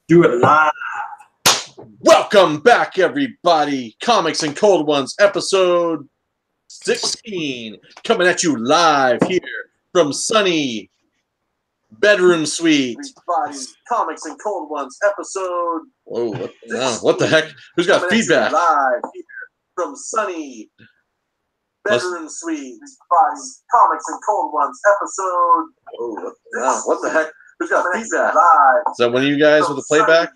Do it live. Welcome back, everybody. Comics and Cold Ones, episode 16. Coming at you live here from sunny bedroom suite. Everybody, Comics and Cold Ones, episode... Whoa, what the heck? Who's got Coming feedback? Live here from sunny bedroom suite. Everybody, Comics and Cold Ones, episode... Whoa, what the heck? Who's got feedback? Live. Is that one of you guys with the playback?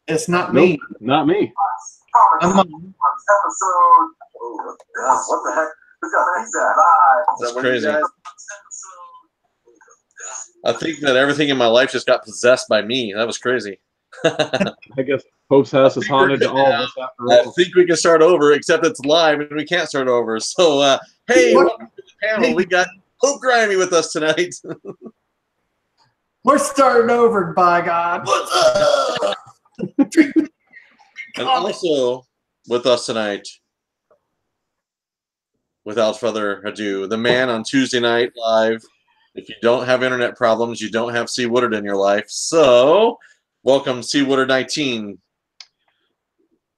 It's not me. Nope, not me. I'm on episode. What the heck? Who's got feedback? Live. That's crazy. I think that everything in my life just got possessed by me. That was crazy. I guess Pope's house is haunted to all of us after I all. think we can start over, except it's live and we can't start over. So, hey, welcome to the panel. We got Pope Grimey with us tonight. We're starting over, by God. What's up? And also with us tonight, without further ado, the man on Tuesday night live. If you don't have internet problems, you don't have Cwoodard in your life. So, welcome Cwoodard 19.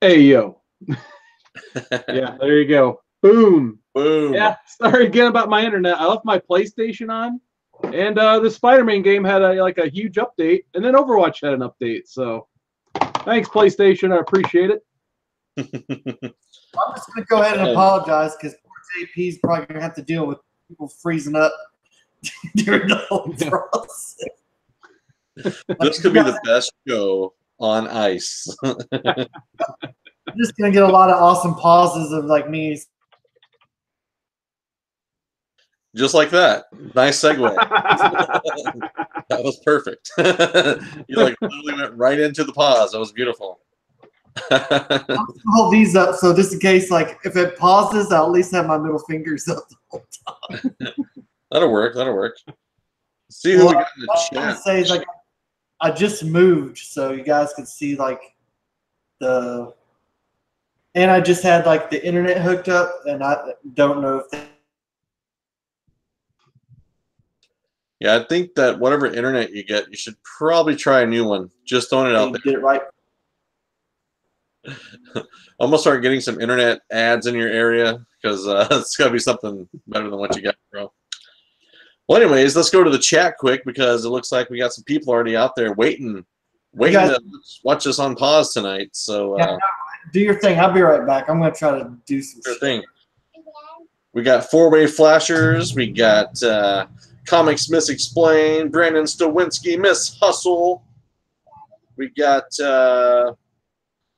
Hey, yo. Yeah, there you go. Boom. Boom. Yeah, sorry again about my internet. I left my PlayStation on, and the SpiderMan game had a huge update, and then Overwatch had an update. So, thanks, PlayStation. I appreciate it. I'm just going to go ahead and apologize because poor JP's probably going to have to deal with people freezing up during the whole process. This could be the best show on ice. I'm just going to get a lot of awesome pauses of like me. Just like that. Nice segue. That was perfect. You like literally went right into the pause. That was beautiful. I'm gonna hold these up so just in case, like if it pauses, I'll at least have my middle fingers up the whole time. That'll work. That'll work. See who we got in the chat. Say is like I just moved, so you guys could see like the, and I just had like the internet hooked up, and I don't know if. Yeah, I think that whatever internet you get, you should probably try a new one. Just throwing it out there. Get it right. I'm gonna start getting some internet ads in your area because it's gotta be something better than what you got, bro. Well, anyways, let's go to the chat quick because it looks like we got some people already out there waiting to watch us on pause tonight. So do your thing. I'll be right back. I'm gonna try to do some thing. We got four-way flashers. We got Comics Miss Explain, Brandon Stowinski, Miss Hustle. We got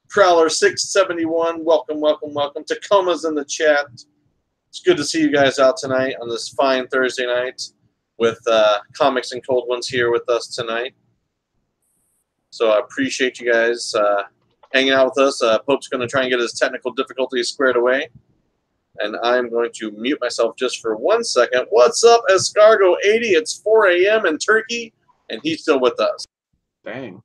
Prowler 671. Welcome, welcome, welcome. Tacoma's in the chat. It's good to see you guys out tonight on this fine Thursday night with Comics and Cold Ones here with us tonight. So I appreciate you guys hanging out with us. Pope's going to try and get his technical difficulties squared away. And I'm going to mute myself just for 1 second. What's up, Escargo80? It's 4 a.m. in Turkey, and he's still with us. Dang.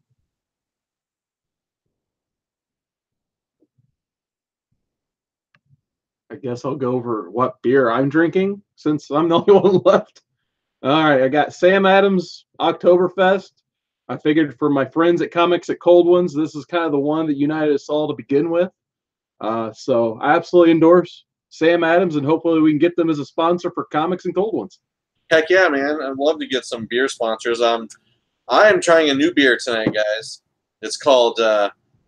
I guess I'll go over what beer I'm drinking since I'm the only one left. All right, I got Sam Adams Oktoberfest. I figured for my friends at Comics at Cold Ones, this is kind of the one that united us all to begin with. So I absolutely endorse Sam Adams, and hopefully we can get them as a sponsor for Comics and Cold Ones. Heck yeah, man. I'd love to get some beer sponsors. I am trying a new beer tonight, guys. It's called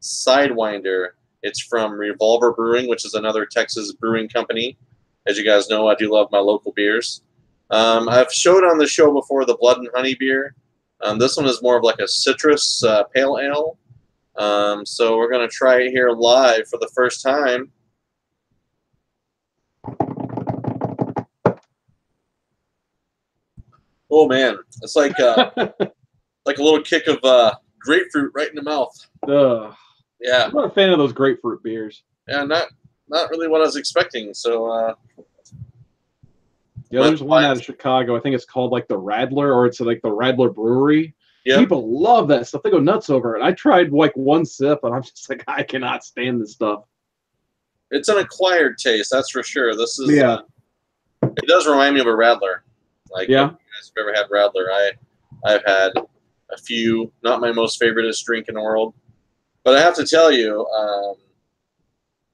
Sidewinder. It's from Revolver Brewing, which is another Texas brewing company. As you guys know, I do love my local beers. I've showed on the show before the Blood and Honey beer. This one is more of like a citrus pale ale. So we're going to try it here live for the first time. Oh man, it's like like a little kick of grapefruit right in the mouth. Yeah, I'm not a fan of those grapefruit beers. Yeah, not really what I was expecting. So yeah, there's one out of Chicago. I think it's called like the Radler, or it's like the Radler Brewery. Yep. People love that stuff. They go nuts over it. I tried like one sip, and I'm just like, I cannot stand this stuff. It's an acquired taste, that's for sure. This is it does remind me of a Radler. Like, yeah. if you guys have ever had Radler, I've had a few. Not my most favoriteest drink in the world. But I have to tell you,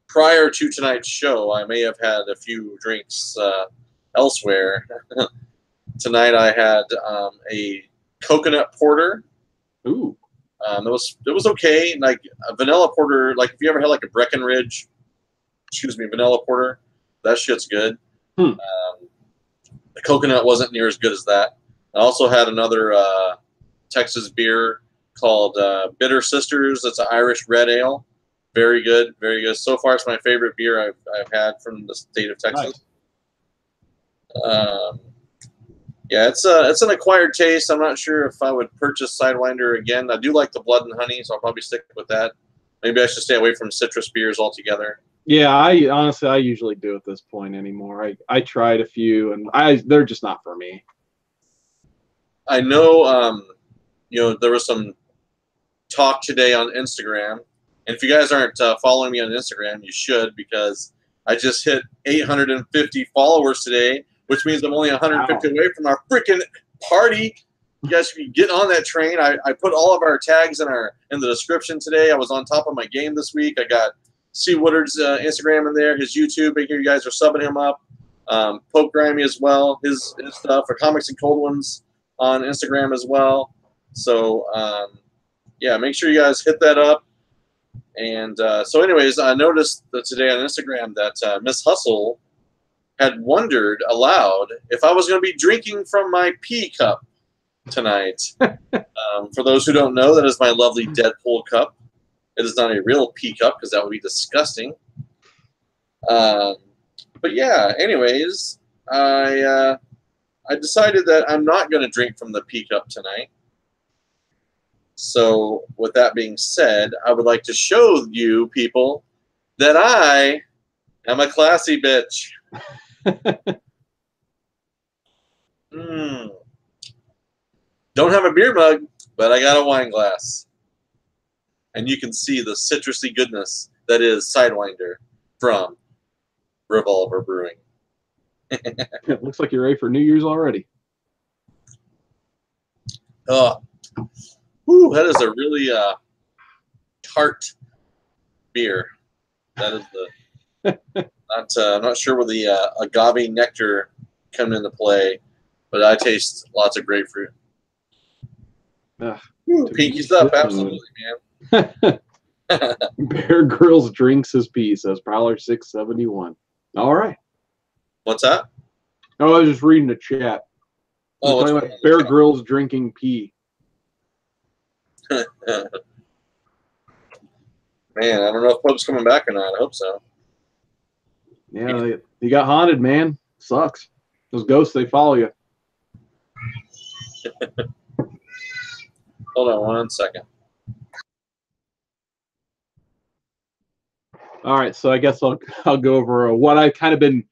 prior to tonight's show, I may have had a few drinks elsewhere. Tonight I had a coconut porter. Ooh. It was okay. Like a vanilla porter, like if you ever had like a Breckenridge, vanilla porter, that shit's good. The coconut wasn't near as good as that. I also had another Texas beer called Bitter Sisters. It's an Irish red ale. Very good, very good. So far, it's my favorite beer I've had from the state of Texas. Nice. Yeah, it's an acquired taste. I'm not sure if I would purchase Sidewinder again. I do like the Blood and Honey, so I'll probably stick with that. Maybe I should stay away from citrus beers altogether. Yeah, I honestly usually do at this point anymore. I tried a few, and they're just not for me. I know, there was some talk today on Instagram, and if you guys aren't following me on Instagram, you should, because I just hit 850 followers today, which means I'm only 150 away from our freaking party. You guys can get on that train. I put all of our tags in the description today. I was on top of my game this week. I got Cwoodard's Instagram in there, his YouTube. I hear you guys are subbing him up. Pope Grimey as well, his stuff for Comics and Cold Ones on Instagram as well. So yeah, make sure you guys hit that up. And so anyways, I noticed that today on Instagram that Miss Hustle had wondered aloud if I was going to be drinking from my pea cup tonight. For those who don't know, that is my lovely Deadpool cup. It is not a real pea cup because that would be disgusting. But yeah, anyways, I decided that I'm not going to drink from the pea cup tonight. So with that being said, I would like to show you people that I am a classy bitch. Don't have a beer mug, but I got a wine glass. And you can see the citrusy goodness that is Sidewinder from Revolver Brewing. It looks like you're ready for New Year's already. Oh, whew, that is a really tart beer. That is the I'm not sure where the agave nectar comes into play, but I taste lots of grapefruit. Pinkies up, absolutely, man. Bear Grylls drinks his pee, says Prowler 671. All right. What's that? Oh, I was just reading the chat. Oh, what's about Bear Grylls drinking pee. Man, I don't know if Pope's coming back or not. I hope so. Yeah, you got haunted, man. Sucks. Those ghosts, they follow you. Hold on 1 second. All right, so I guess I'll go over what I've kind of been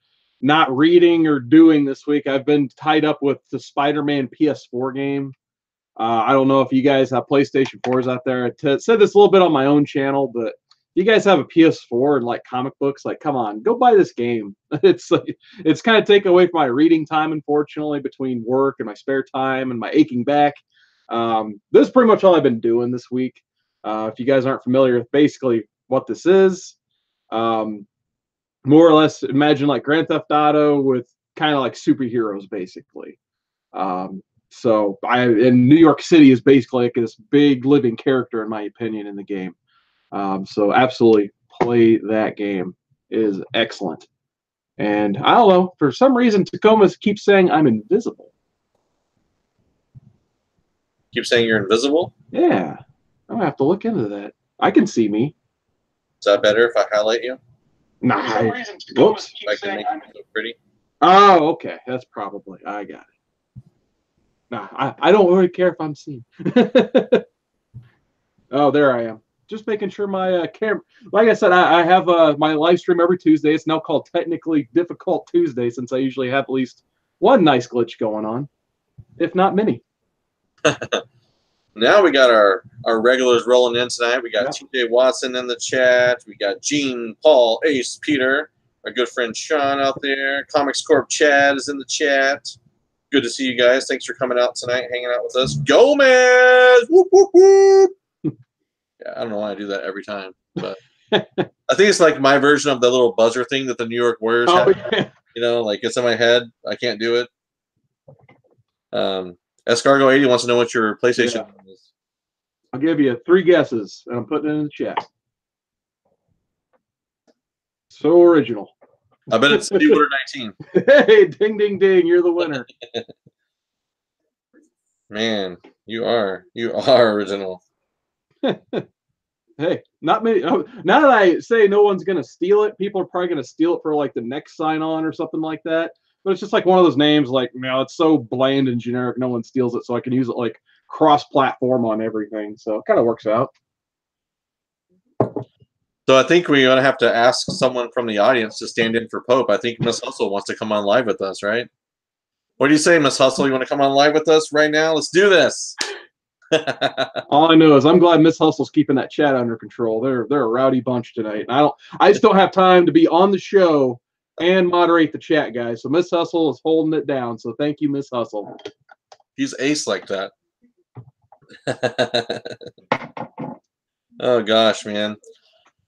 not reading or doing this week. I've been tied up with the SpiderMan PS4 game. I don't know if you guys have PlayStation 4s out there. I said this a little bit on my own channel, but if you guys have a PS4 and like comic books, like, come on, go buy this game. It's kind of taken away from my reading time, unfortunately, between work and my spare time and my aching back. This is pretty much all I've been doing this week. If you guys aren't familiar with basically what this is, more or less imagine like Grand Theft Auto with kind of like superheroes, basically. So in New York City is basically like this big living character, in my opinion, in the game. So absolutely play that game. It is excellent. And I don't know, for some reason, Tacoma keeps saying I'm invisible. Keep saying you're invisible? Yeah. I'm going to have to look into that. I can see me. Is that better if I highlight you? Nah. Whoops. I can make you so pretty. Oh, okay. That's probably. I got it. Nah, I don't really care if I'm seen. Oh, there I am. Just making sure my camera. Like I said, I have my live stream every Tuesday. It's now called Technically Difficult Tuesday, since I usually have at least one nice glitch going on, if not many. Now we got our regulars rolling in tonight. We got TJ Watson in the chat. We got Gene, Paul, Ace, Peter, our good friend Sean out there. Comics Corp Chad is in the chat. Good to see you guys. Thanks for coming out tonight, hanging out with us. Gomez! Whoop, whoop, whoop. Yeah, I don't know why I do that every time, but I think it's like my version of the little buzzer thing that the New York Warriors have. Yeah. You know, like it's in my head. I can't do it. Escargo80 wants to know what your PlayStation is. I'll give you 3 guesses, and I'm putting it in the chat. So original. I bet it's Cwoodard 19. Hey, ding, ding, ding! You're the winner. Man, you are original. Hey, not many. Now that I say no one's gonna steal it, people are probably gonna steal it for like the next sign-on or something like that. But it's just like one of those names, like, you know, it's so bland and generic, no one steals it, so I can use it like cross-platform on everything. So it kind of works out. So I think we're gonna have to ask someone from the audience to stand in for Pope. I think Miss Hustle wants to come on live with us, right? What do you say, Miss Hustle? You want to come on live with us right now? Let's do this. All I know is I'm glad Miss Hustle's keeping that chat under control. They're a rowdy bunch tonight, and I just don't have time to be on the show and moderate the chat, guys. So Miss Hustle is holding it down. So thank you, Miss Hustle. He's ace like that. Oh gosh, man.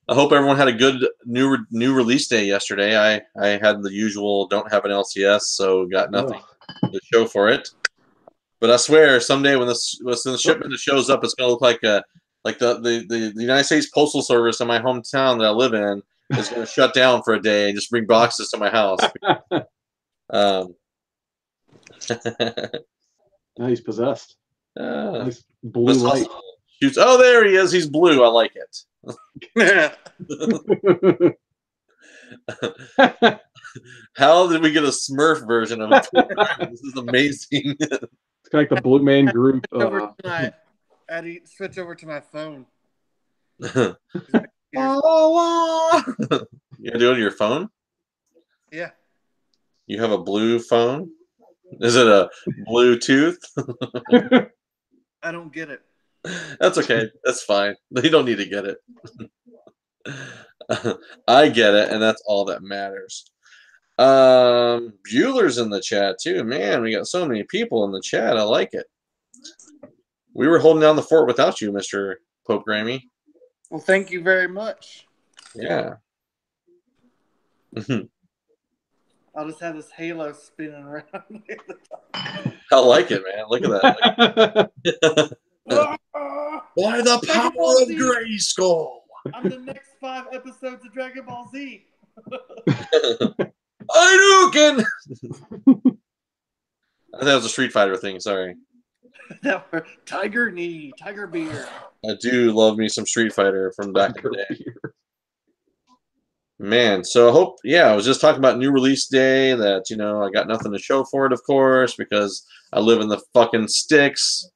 I hope everyone had a good new release day yesterday. I had the usual don't have an LCS, so got nothing to show for it. But I swear, someday when the shipment that shows up, it's gonna look like the United States Postal Service in my hometown that I live in is gonna shut down for a day and just bring boxes to my house. No, he's possessed. Nice blue Miss light. Hustle shoots. Oh, there he is. He's blue. I like it. How did we get a Smurf version of it? This is amazing. It's like the Blue Man Group. Eddie, switch over to my phone. You gonna do it on your phone? Yeah. You have a blue phone? Is it a Bluetooth? I don't get it. That's okay. That's fine. You don't need to get it. I get it, and that's all that matters. Bueller's in the chat too. Man, we got so many people in the chat. I like it. We were holding down the fort without you, Mr. Pope Grimey. Well, thank you very much. Yeah. I'll just have this halo spinning around. I like it, man. Look at that. By the power of Grayskull. I'm the next 5 episodes of Dragon Ball Z. Hadouken! I think that was a Street Fighter thing. Sorry. That were Tiger Knee, Tiger Beer. I do love me some Street Fighter from back in the day. Man, so I hope, yeah, I was just talking about new release day that, you know, I got nothing to show for it, of course, because I live in the fucking sticks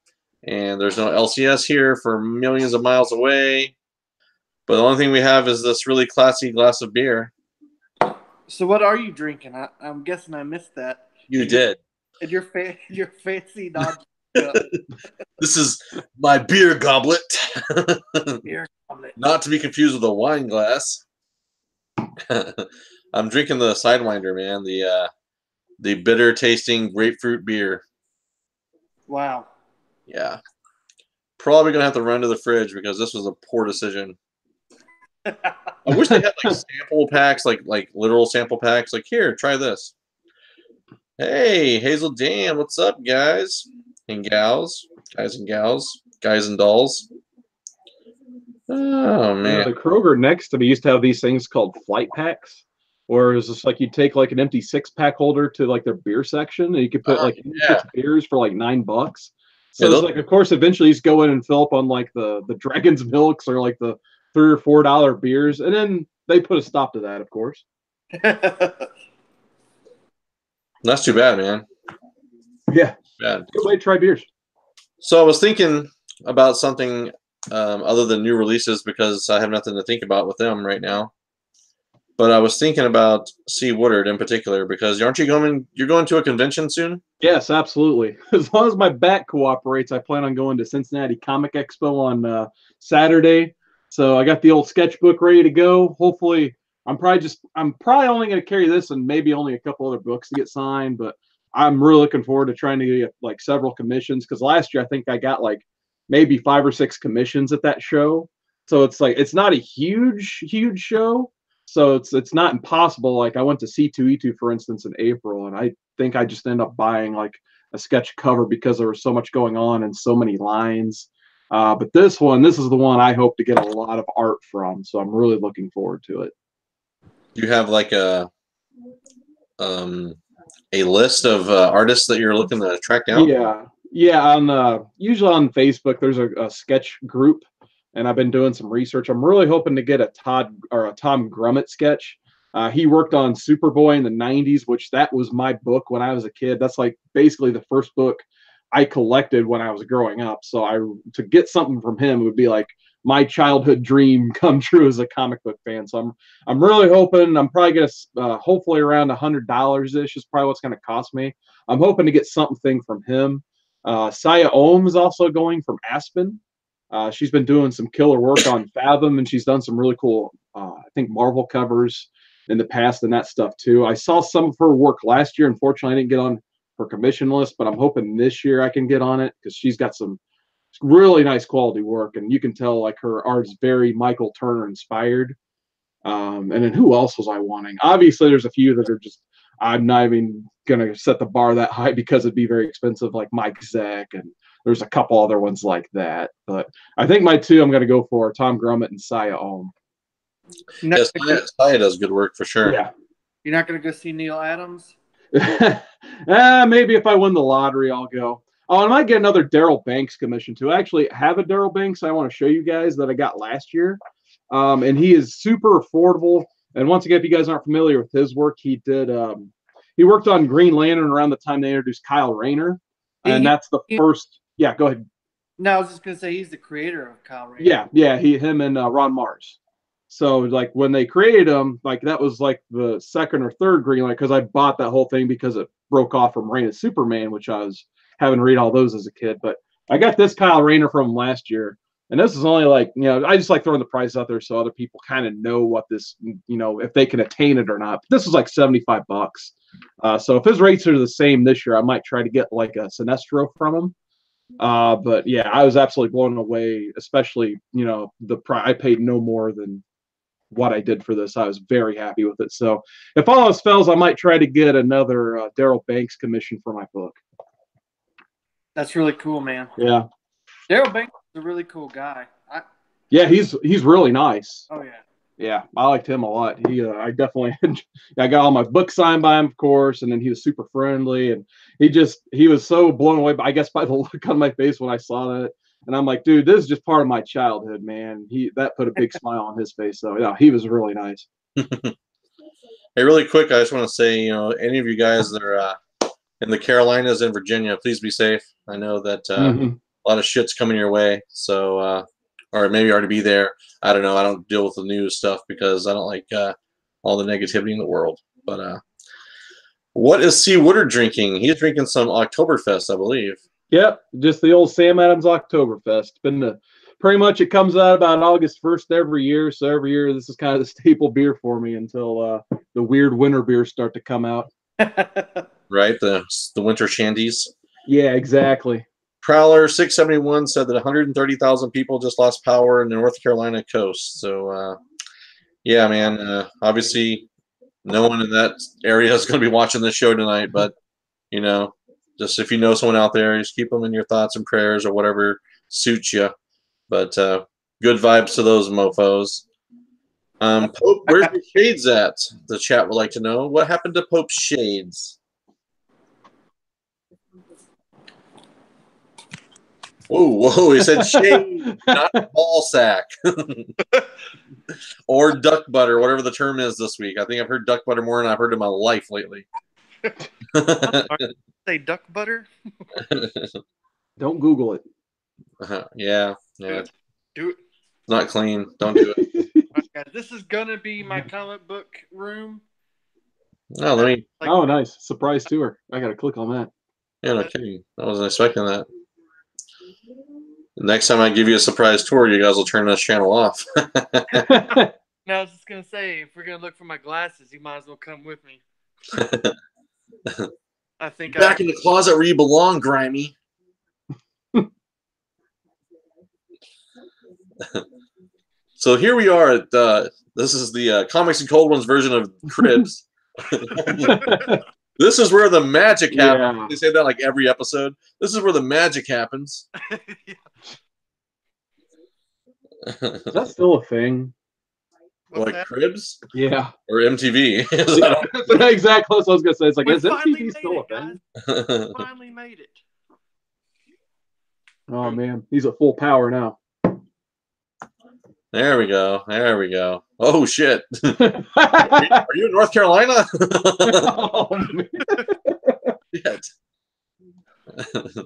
and there's no LCS here for millions of miles away. But the only thing we have is this really classy glass of beer. So what are you drinking? I'm guessing I missed that. You did. And your fancy Dodge. This is my beer goblet. Beer goblet. Not to be confused with a wine glass. I'm drinking the Sidewinder, man. The bitter tasting grapefruit beer. Wow. Yeah. Probably gonna have to run to the fridge because this was a poor decision. I wish they had like sample packs, like literal sample packs. Like, here, try this. Hey, Hazel Dan, what's up, guys and gals, guys and gals, guys and dolls? Oh man, the Kroger next to me used to have these things called flight packs, where it's just like you take like an empty 6-pack holder to like their beer section, and you could put like 6 beers for like $9. So it's like, of course, eventually you just go in and fill up on like the Dragon's Milks or like the $3 or $4 beers, and then they put a stop to that, of course. That's too bad, man. Yeah, bad. Good way to try beers. So I was thinking about something other than new releases because I have nothing to think about with them right now. But I was thinking about Cwoodard in particular because aren't you going? You're going to a convention soon? Yes, absolutely. As long as my back cooperates, I plan on going to Cincinnati Comic Expo on Saturday. So I got the old sketchbook ready to go. Hopefully, I'm probably only going to carry this and maybe only a couple other books to get signed. But I'm really looking forward to trying to get like several commissions, because last year I think I got like maybe 5 or 6 commissions at that show. So it's like it's not a huge show. So it's not impossible. Like I went to C2E2 for instance in April, and I think I just ended up buying like a sketch cover because there was so much going on and so many lines. But this is the one I hope to get a lot of art from. So I'm really looking forward to it. You have like a list of artists that you're looking to track down? Yeah. On usually on Facebook, there's a sketch group, and I've been doing some research. I'm really hoping to get a Tom Grummett sketch. He worked on Superboy in the '90s, which that was my book when I was a kid. That's like basically the first book I collected when I was growing up. So to get something from him would be like my childhood dream come true as a comic book fan. So I'm really hoping. I'm probably gonna hopefully around $100 ish is probably what's gonna cost me. I'm hoping to get something from him. Saya Ohm is also going from Aspen. She's been doing some killer work on Fathom, and she's done some really cool, I think, Marvel covers in the past and that stuff too. I saw some of her work last year. Unfortunately, I didn't get on her commission list, but I'm hoping this year I can get on it because she's got some really nice quality work, and you can tell like her art's very Michael Turner inspired. And then who else was I wanting? Obviously, there's a few that are just I'm not even gonna set the bar that high because it'd be very expensive, like Mike Zeck, and there's a couple other ones like that. But I think my two I'm gonna go for Tom Grummett and Saya Ohm. Yes, Saya does good work for sure. Yeah. You're not gonna go see Neil Adams? Maybe if I win the lottery, I'll go. Oh, and I might get another Daryl Banks commission too. I actually have a Daryl Banks I want to show you guys that I got last year. And he is super affordable. And once again, if you guys aren't familiar with his work, he worked on Green Lantern around the time they introduced Kyle Rayner. And that's the first. Yeah, go ahead. No, I was just going to say he's the creator of Kyle Rayner. Yeah, him and Ron Mars. So like when they created him, like that was like the second or third Green Lantern, because I bought that whole thing because it broke off from Reign of Superman, which I was having to read all those as a kid. But I got this Kyle Rayner from him last year. And this is only like, I just like throwing the price out there so other people kind of know what this, if they can attain it or not. But this is like $75. So if his rates are the same this year, I might try to get like a Sinestro from him. But yeah, I was absolutely blown away, especially, the price. I paid no more than what I did for this. I was very happy with it. So if all else fails, I might try to get another Daryl Banks commission for my book. That's really cool, man. Yeah. Daryl Banks is a really cool guy. Yeah, he's really nice. Oh yeah. Yeah, I liked him a lot. I definitely, I got all my books signed by him, of course, and then he was super friendly, and he was so blown away, I guess, by the look on my face when I saw that, and I'm like, dude, this is just part of my childhood, man. That put a big smile on his face, so yeah, he was really nice. Hey, really quick, I just want to say, any of you guys that are in the Carolinas and Virginia, please be safe. I know that a lot of shit's coming your way, so or maybe already be there. I don't know. I don't deal with the news stuff because I don't like all the negativity in the world. But what is Cwoodard drinking? He's drinking some Oktoberfest, I believe. Yep, just the old Sam Adams Oktoberfest. Been pretty much, it comes out about August 1st every year. So every year this is kind of the staple beer for me until the weird winter beers start to come out. Right, the winter shandies. Yeah, exactly. Prowler 671 said that 130,000 people just lost power in the North Carolina coast. So, yeah, man. Obviously, no one in that area is going to be watching this show tonight. But, just if you know someone out there, just keep them in your thoughts and prayers or whatever suits you. But good vibes to those mofos. Pope, where's your shades at? The chat would like to know. What happened to Pope's shades? Whoa, he said shade, not ball sack. Or duck butter, whatever the term is this week. I think I've heard duck butter more than I've heard in my life lately. Say duck butter? Don't Google it. Yeah. Do it. It's not clean. Don't do it. Okay, this is going to be my comic book room. No, let me. Oh, nice. Surprise tour. I got to click on that. Yeah, no kidding. I wasn't expecting that. Next time I give you a surprise tour, you guys will turn this channel off. No, I was just going to say, if we're going to look for my glasses, you might as well come with me. I think Back in the closet where you belong, Grimey. So here we are at this is the Comics and Cold Ones version of Cribs. This is where the magic happens. Yeah. They say that like every episode. This is where the magic happens. Is that still a thing? What's Like that? Cribs? Yeah. Or MTV? Yeah. Exactly. That's what I was gonna say. It's like, We is finally MTV made still a it, guys. thing? Finally made it. Oh man, he's at full power now. There we go. There we go. Oh shit! Are you in North Carolina? Oh, man. Shit. I just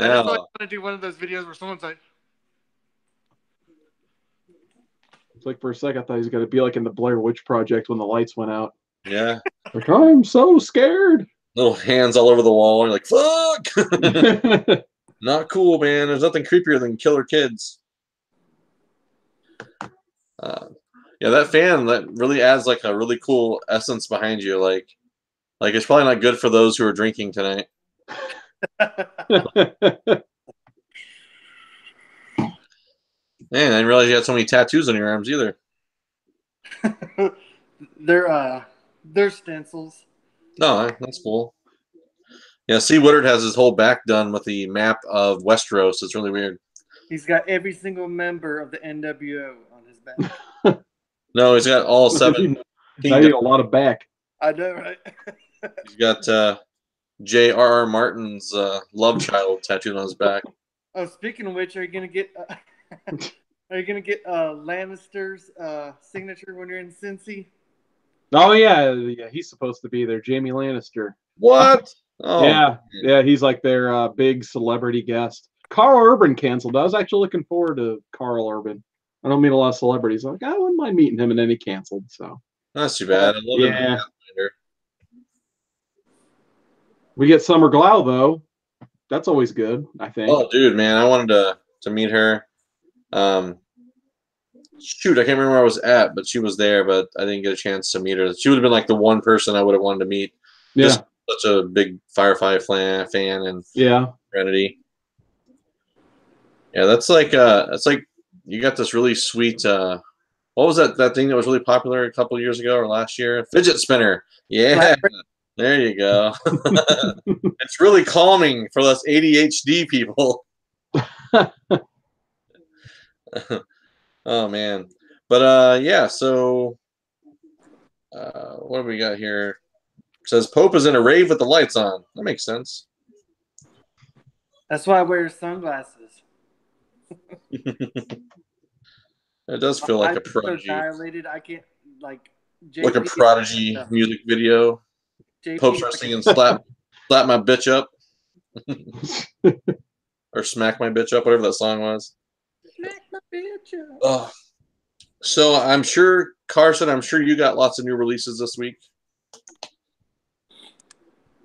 Now, want to do one of those videos where someone's like, It's like for a second I thought he was gonna be like in the Blair Witch Project when the lights went out. yeah, Like, I'm so scared. little hands all over the wall. You're like, fuck. Not cool, man. There's nothing creepier than killer kids. Yeah, that fan that really adds like a really cool essence behind you. Like it's probably not good for those who are drinking tonight. Man, I didn't realize you had so many tattoos on your arms either. They're stencils. No, that's cool. Yeah, Cwoodard has his whole back done with the map of Westeros. It's really weird. He's got every single member of the NWO on his back. No, he's got all 7. I need a lot of back. I know, right? He's got J.R.R. Martin's love child tattooed on his back. Oh, speaking of which, are you gonna get Lannister's signature when you're in Cincy? Oh yeah, he's supposed to be there, Jamie Lannister. What? Oh, yeah, he's like their big celebrity guest. Carl Urban canceled. I was actually looking forward to Carl Urban. I don't meet a lot of celebrities. I'm like, I wouldn't mind meeting him, and then he canceled. So that's too bad. I love him. yeah. We get Summer Glau though. That's always good, I think. Oh, dude, man, I wanted to meet her. Shoot, I can't remember where I was at, but she was there, but I didn't get a chance to meet her. She would have been like the one person I would have wanted to meet. Yeah. Just such a big Firefly fan and yeah. Trinity. Yeah, that's like you got this really sweet what was that thing that was really popular a couple of years ago or last year? Fidget spinner. Yeah. There you go. It's really calming for us ADHD people. Oh man. But yeah, so what do we got here? It says Pope is in a rave with the lights on. That makes sense. That's why I wear sunglasses. It does feel like a prodigy. So dilated, I can't like. Like a prodigy music video. Pope starts singing "Slap My Bitch Up" or "Smack My Bitch Up," whatever that song was. Smack my bitch up. Oh. So I'm sure, Carson, you got lots of new releases this week.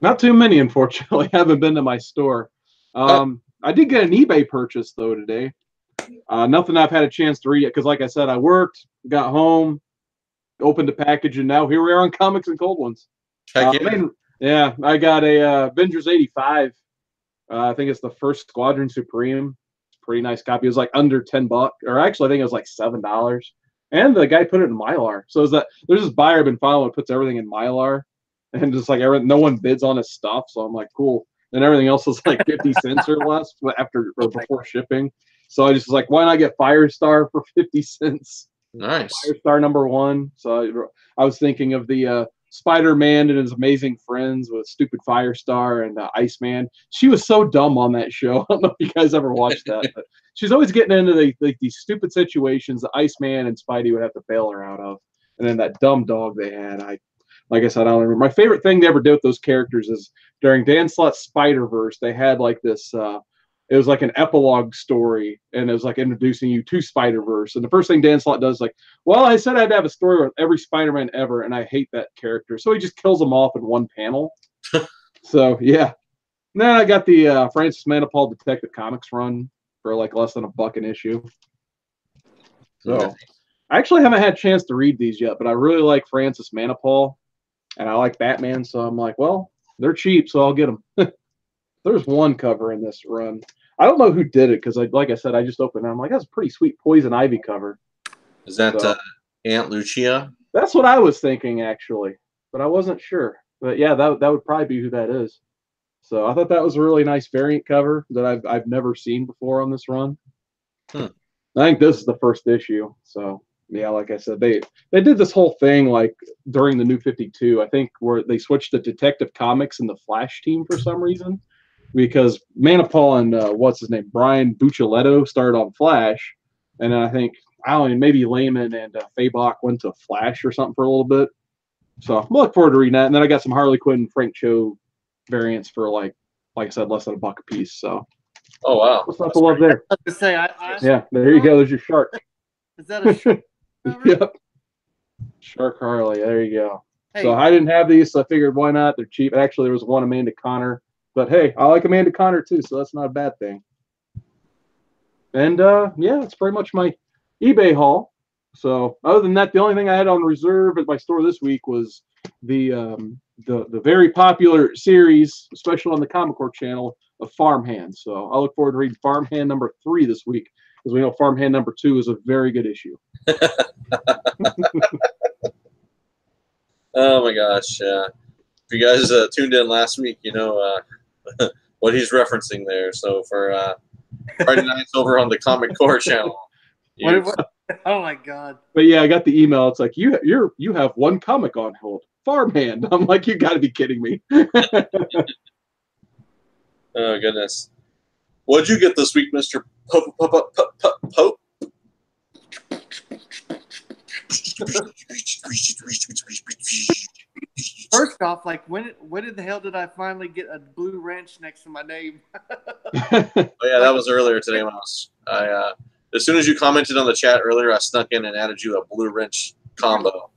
Not too many, unfortunately. I haven't been to my store. I did get an eBay purchase though today. Nothing I've had a chance to read yet because, like I said, I worked, got home, opened the package, and now here we are on Comics and Cold Ones. Yeah, I got a Avengers 85. I think it's the first Squadron Supreme. It's a pretty nice copy. It was like under $10, or actually, I think it was like $7. And the guy put it in Mylar. So is that there's this buyer I've been following who puts everything in Mylar, and just like no one bids on his stuff. So I'm like, cool. And everything else is like 50 cents or less after or before shipping. So I just was like, why not get Firestar for 50 cents? Nice. Firestar #1. So I was thinking of the SpiderMan and his amazing friends with stupid Firestar and Iceman. She was so dumb on that show. I don't know if you guys ever watched that, but she's always getting into these stupid situations that Iceman and Spidey would have to bail her out of. And then that dumb dog they had. Like I said, I don't remember. My favorite thing they ever did with those characters is during Dan Slott's Spider-Verse, they had like this, it was like an epilogue story, and it was like introducing you to Spider-Verse. And the first thing Dan Slott does is like, well, I said I'd have a story with every Spider-Man ever, and I hate that character. So he just kills them off in one panel. So, yeah. And then I got the Francis Manapul Detective Comics run for like less than $1 an issue. So I actually haven't had a chance to read these yet, but I really like Francis Manapul. And I like Batman, so I'm like, well, They're cheap, so I'll get them. There's one cover in this run. I don't know who did it because, like I said, I just opened it. I'm like, that's a pretty sweet Poison Ivy cover. Is that So, Aunt Lucia? that's what I was thinking, actually, but I wasn't sure. But yeah, that would probably be who that is. So I thought that was a really nice variant cover that I've never seen before on this run. Hmm. I think this is the first issue. So yeah, like I said, they did this whole thing like during the New 52, I think, where they switched to Detective Comics and the Flash team for some reason, because Manipal and what's his name, Brian Buccellato started on Flash, and then I think I don't know, maybe Layman and Fabok went to Flash or something for a little bit. So I'm looking forward to reading that. And then I got some Harley Quinn and Frank Cho variants for like I said, less than $1 a piece. So Oh wow, what's not to love there? I was gonna say, Yeah, there you go. There's your shark. Is that a shark cover? Yep. Shark Harley. There you go. Hey, So I didn't have these, so I figured why not? They're cheap. Actually, there was one Amanda Connor, but hey, I like Amanda Connor too, so that's not a bad thing. And yeah, that's pretty much my eBay haul. So other than that, the only thing I had on reserve at my store this week was the very popular series, especially on the Comic Core channel, of Farmhand. So I look forward to reading Farmhand number 3 this week, because we know Farmhand number 2 is a very good issue. Oh my gosh! If you guys tuned in last week, you know what he's referencing there. So for Friday nights over on the Comic Core channel. oh my God! But yeah, I got the email. It's like you have one comic on hold, Farmhand. I'm like, you got to be kidding me. Oh goodness! What'd you get this week, Mr. Pope? First off, like when the hell did I finally get a blue wrench next to my name? Oh yeah, that was earlier today when I as soon as you commented on the chat earlier, I snuck in and added you a blue wrench combo. All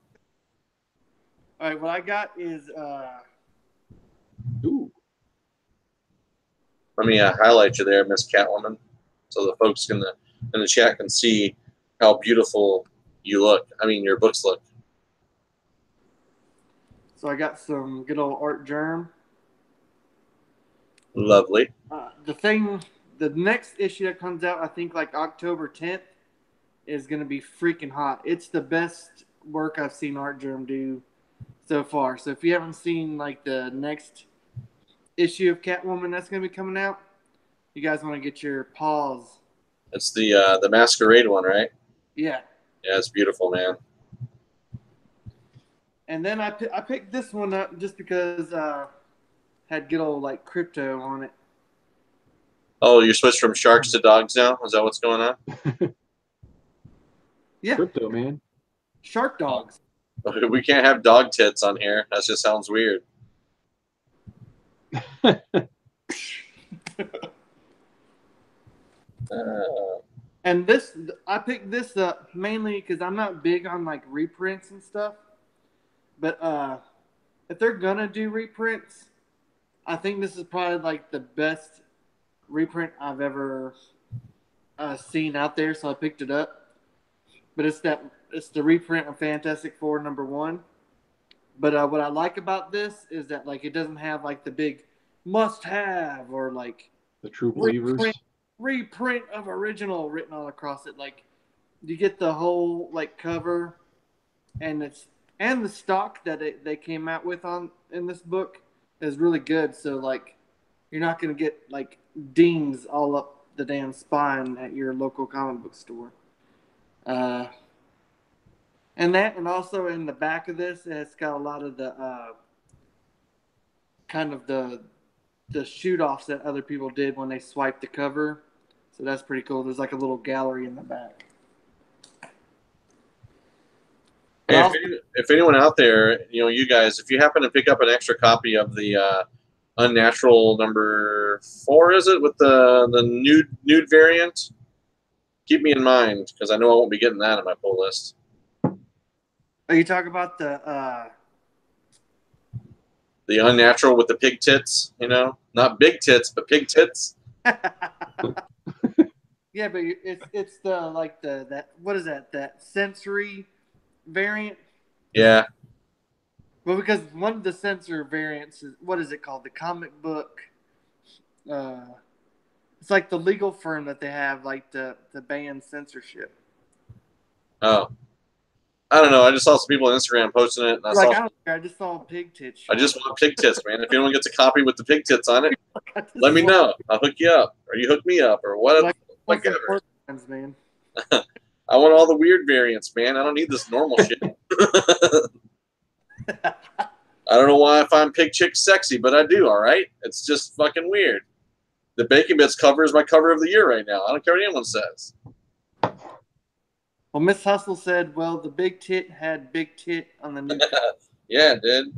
right, what I got is Ooh. Let me highlight you there, Miss Catwoman, so the folks in the chat can see how beautiful you look. I mean, your books look. so I got some good old Art Germ. Lovely. The next issue that comes out, I think like October 10th, is going to be freaking hot. It's the best work I've seen Art Germ do so far. So if you haven't seen like the next issue of Catwoman that's going to be coming out, you guys want to get your paws. It's the Masquerade one, right? Yeah. Yeah, it's beautiful, man. And then I picked this one up just because had good old like crypto on it. Oh, you switched from sharks to dogs now? Is that what's going on? Yeah. Crypto, man. Shark dogs. We can't have dog tits on here. That just sounds weird. And I picked this up mainly because I'm not big on like reprints and stuff. But if they're gonna do reprints, I think this is probably like the best reprint I've ever seen out there. So I picked it up. But it's the reprint of Fantastic Four #1. But what I like about this is that like it doesn't have like the big must-have or like The True Believers. reprint of original written all across it. Like you get the whole like cover, and the stock that they came out with in this book is really good. So like you're not gonna get like dings all up the damn spine at your local comic book store. And also in the back of this, it's got a lot of the kind of the shoot-offs that other people did when they swiped the cover. So that's pretty cool. There's like a little gallery in the back. Hey, if anyone out there, you guys, if you happen to pick up an extra copy of the Unnatural #4, is it, with the nude variant, keep me in mind, because I know I won't be getting that on my pull list. Are you talking about the Unnatural with the pig tits? Not big tits, but pig tits. Yeah, but it's the like that what is that sensory variant? Yeah. Well, because one of the censor variants is, what is it called? The comic book. It's like the legal firm that they have, like the ban censorship. Oh, I don't know. I just saw some people on Instagram posting it, and I Like, saw. I don't care. I just saw pig tits. I just want pig tits, man. If anyone gets a copy with the pig tits on it, I just let me want- know. I'll hook you up, or you hook me up, or whatever. Like, want some Whatever. pork rinds, man. I want all the weird variants, man. I don't need this normal shit. I don't know why I find pig chicks sexy, but I do, all right? It's just fucking weird. The Bacon Bits cover is my cover of the year right now. I don't care what anyone says. Well, Miss Hustle said, well, the big tit had big tit on the new. Yeah, it did.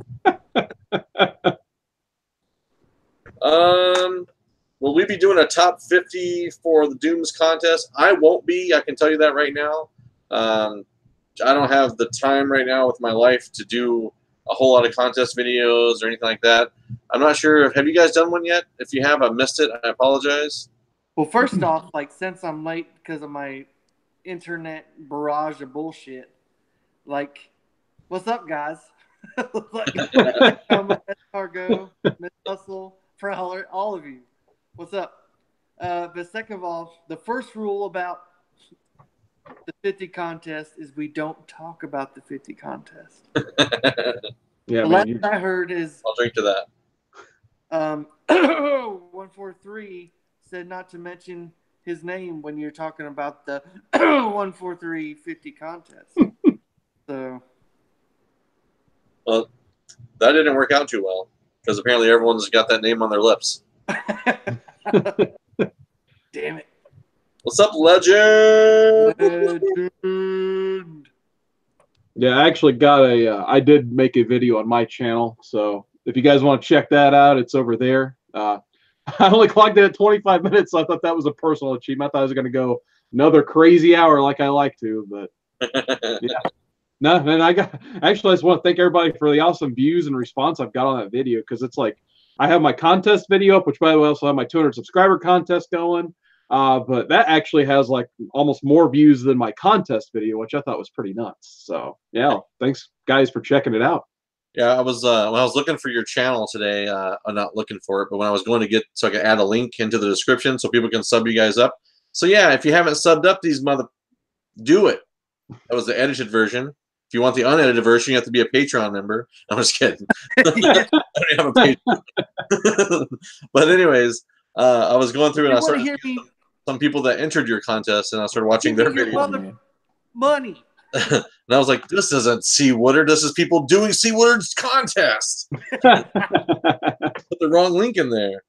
Will we be doing a top 50 for the Dooms contest? I won't be. I can tell you that right now. I don't have the time right now with my life to do a whole lot of contest videos or anything like that. I'm not sure. Have you guys done one yet? If you have, I missed it. I apologize. Well, first off, like, since I'm late because of my internet barrage of bullshit, like, what's up, guys? Like, Cargo, Miss Hustle, Prowler, all of you. What's up? But second of all, the first rule about the 50 contest is we don't talk about the 50 contest. Yeah, The man. last I heard is I'll drink to that. 143 said not to mention his name when you're talking about the 143 50 contest. So, Well, that didn't work out too well because apparently everyone's got that name on their lips. damn it. What's up, legend? Legend. Yeah, I actually got I did make a video on my channel, so if you guys want to check that out, it's over there. I only clocked it at 25 minutes, so I thought that was a personal achievement. I thought I was going to go another crazy hour like I like to, but yeah. No, and I just want to thank everybody for the awesome views and response I've got on that video, because it's like I have my contest video up, which by the way, I also have my 200 subscriber contest going. But that actually has like almost more views than my contest video, which I thought was pretty nuts. So yeah, thanks guys for checking it out. Yeah, I was when I was looking for your channel today. I'm not looking for it, but when I was going to get so I could add a link into the description so people can sub you guys up. So yeah, if you haven't subbed up these do it. That was the edited version. If you want the unedited version, you have to be a Patreon member. I'm just kidding. I don't have a Patreon. But anyways, I was going through and I started hear me? some people that entered your contest, and I started watching their videos. Money. And I was like, this isn't Cwoodard. This is people doing Cwoodard's contest. Put the wrong link in there.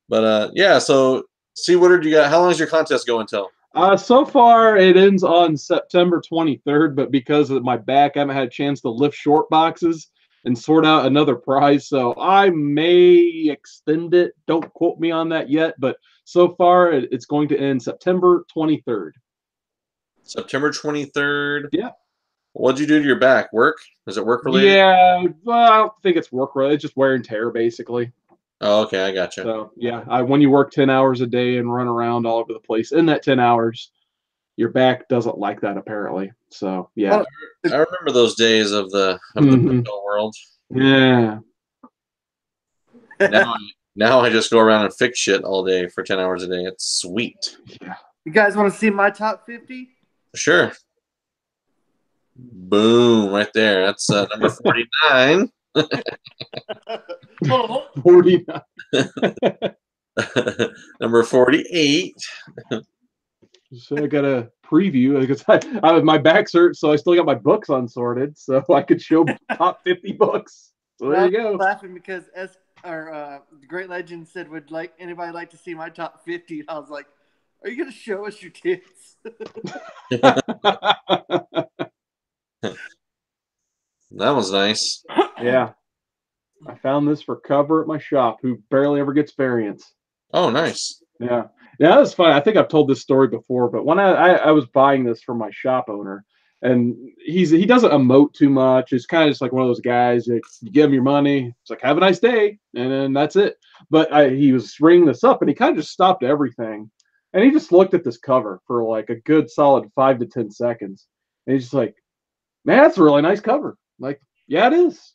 But yeah, so Cwoodard, you got how long is your contest going till? So far, it ends on September 23rd, but because of my back, I haven't had a chance to lift short boxes and sort out another prize. So I may extend it. Don't quote me on that yet, but so far, it's going to end September 23rd. September 23rd? Yeah. What'd you do to your back? Work? Is it work related? Yeah, well, I don't think it's work related. It's just wear and tear, basically. Oh, okay, I gotcha. So yeah, when you work 10 hours a day and run around all over the place in that 10 hours, your back doesn't like that apparently. So yeah. I remember those days of the virtual world. Yeah. Now I just go around and fix shit all day for 10 hours a day. It's sweet. Yeah. You guys want to see my top 50? Sure. Boom, right there. That's number 49. 49. Number 48. So I got a preview because my back's hurt, so I still got my books unsorted, so I could show top 50 books. So there you go. I'm laughing because the Great Legend said, "Would anybody like to see my top 50?" And I was like, "Are you gonna show us your tits?" That was nice. Yeah. I found this for cover at my shop, who barely ever gets variants. Oh, nice. Yeah. Yeah, that was fun. I think I've told this story before, but when I was buying this from my shop owner, and he doesn't emote too much. It's kind of just like one of those guys that you give him your money. It's like, have a nice day. And then that's it. But he was ringing this up and he kind of just stopped everything. And he just looked at this cover for like a good solid 5 to 10 seconds. And he's just like, man, that's a really nice cover. I'm like, yeah, it is.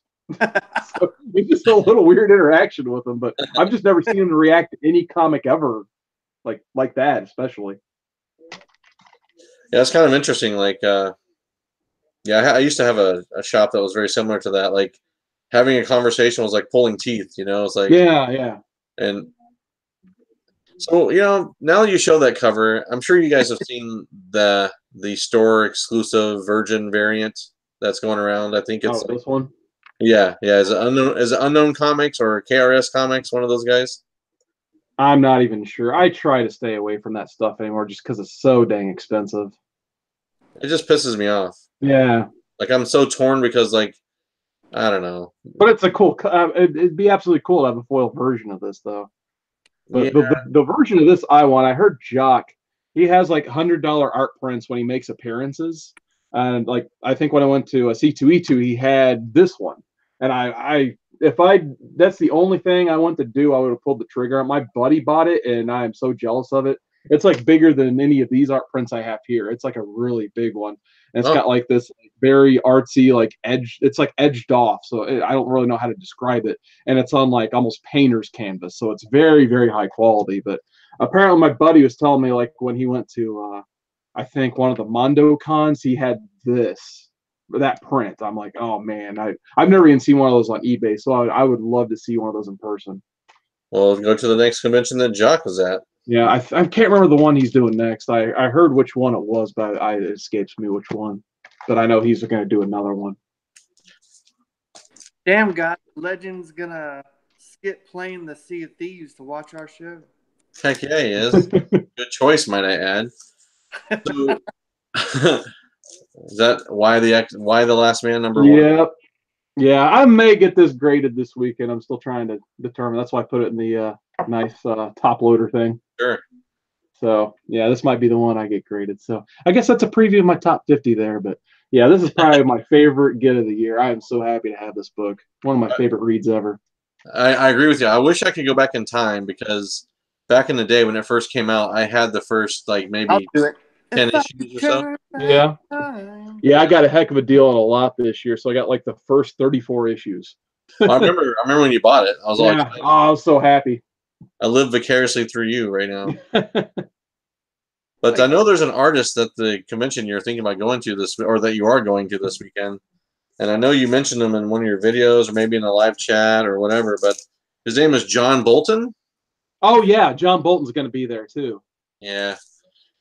So it's just a little weird interaction with him. But I've just never seen him react to any comic ever like that, especially. Yeah, it's kind of interesting. Like, yeah, I used to have a shop that was very similar to that. Like, having a conversation was like pulling teeth. You know, it's like Yeah. And so, you know, now that you show that cover, I'm sure you guys have seen the store exclusive Virgin variant that's going around. I think it's this one. yeah. Is it Unknown Comics or KRS Comics? One of those guys. I'm not even sure. I try to stay away from that stuff anymore just because it's so dang expensive. It just pisses me off. Yeah. Like I'm so torn because like I don't know. But it's a cool. It'd be absolutely cool to have a foil version of this though. But Yeah. the version of this I want, I heard Jock, he has like $100 art prints when he makes appearances. And like I think when I went to a C2E2, he had this one. And that's the only thing I want to do, I would have pulled the trigger on. My buddy bought it and I am so jealous of it. It's like bigger than any of these art prints I have here. It's like a really big one. And it's got like this very artsy, like edge. It's like edged off. So I don't really know how to describe it. And it's on like almost painter's canvas. So it's very, very high quality. But apparently my buddy was telling me like when he went to, I think one of the Mondo cons, he had that print. I'm like, oh man, I've never even seen one of those on eBay. So I would love to see one of those in person. Well, go to the next convention that Jock was at. Yeah, I can't remember the one he's doing next. I heard which one it was, but it escapes me which one. But I know he's going to do another one. Damn, guys, Legend's gonna skip playing the Sea of Thieves to watch our show. Heck yeah, he is. Good choice, might I add. So, is that why the Last Man number one? Yep. Yeah, I may get this graded this weekend. I'm still trying to determine. That's why I put it in the nice top loader thing. Sure. So yeah, this might be the one I get graded. So I guess that's a preview of my top 50 there. But yeah, this is probably my favorite get of the year. I am so happy to have this book. One of my favorite reads ever. I agree with you. I wish I could go back in time because back in the day when it first came out, I had the first like maybe 10 issues or so. Yeah. Yeah, I got a heck of a deal on a lot this year. So I got like the first 34 issues. Well, I remember when you bought it. I was all excited. Oh, I was so happy. I live vicariously through you right now. But I know there's an artist at the convention you're thinking about going to or that you are going to this weekend. And I know you mentioned him in one of your videos or maybe in a live chat or whatever, but his name is John Bolton. Oh, yeah. John Bolton's going to be there, too. Yeah.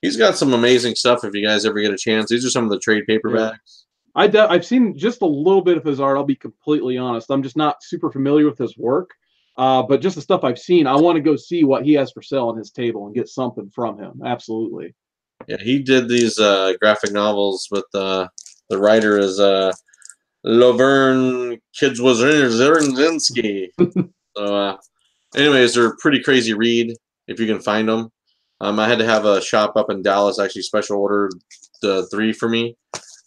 He's got some amazing stuff if you guys ever get a chance. These are some of the trade paperbacks. Yeah. I've seen just a little bit of his art. I'll be completely honest. I'm just not super familiar with his work. But just the stuff I've seen, I want to go see what he has for sale on his table and get something from him. Absolutely. Yeah, he did these graphic novels with the writer is Lovern Kidzwazerinski. So, anyways, they're a pretty crazy read if you can find them. I had to have a shop up in Dallas actually special ordered the 3 for me,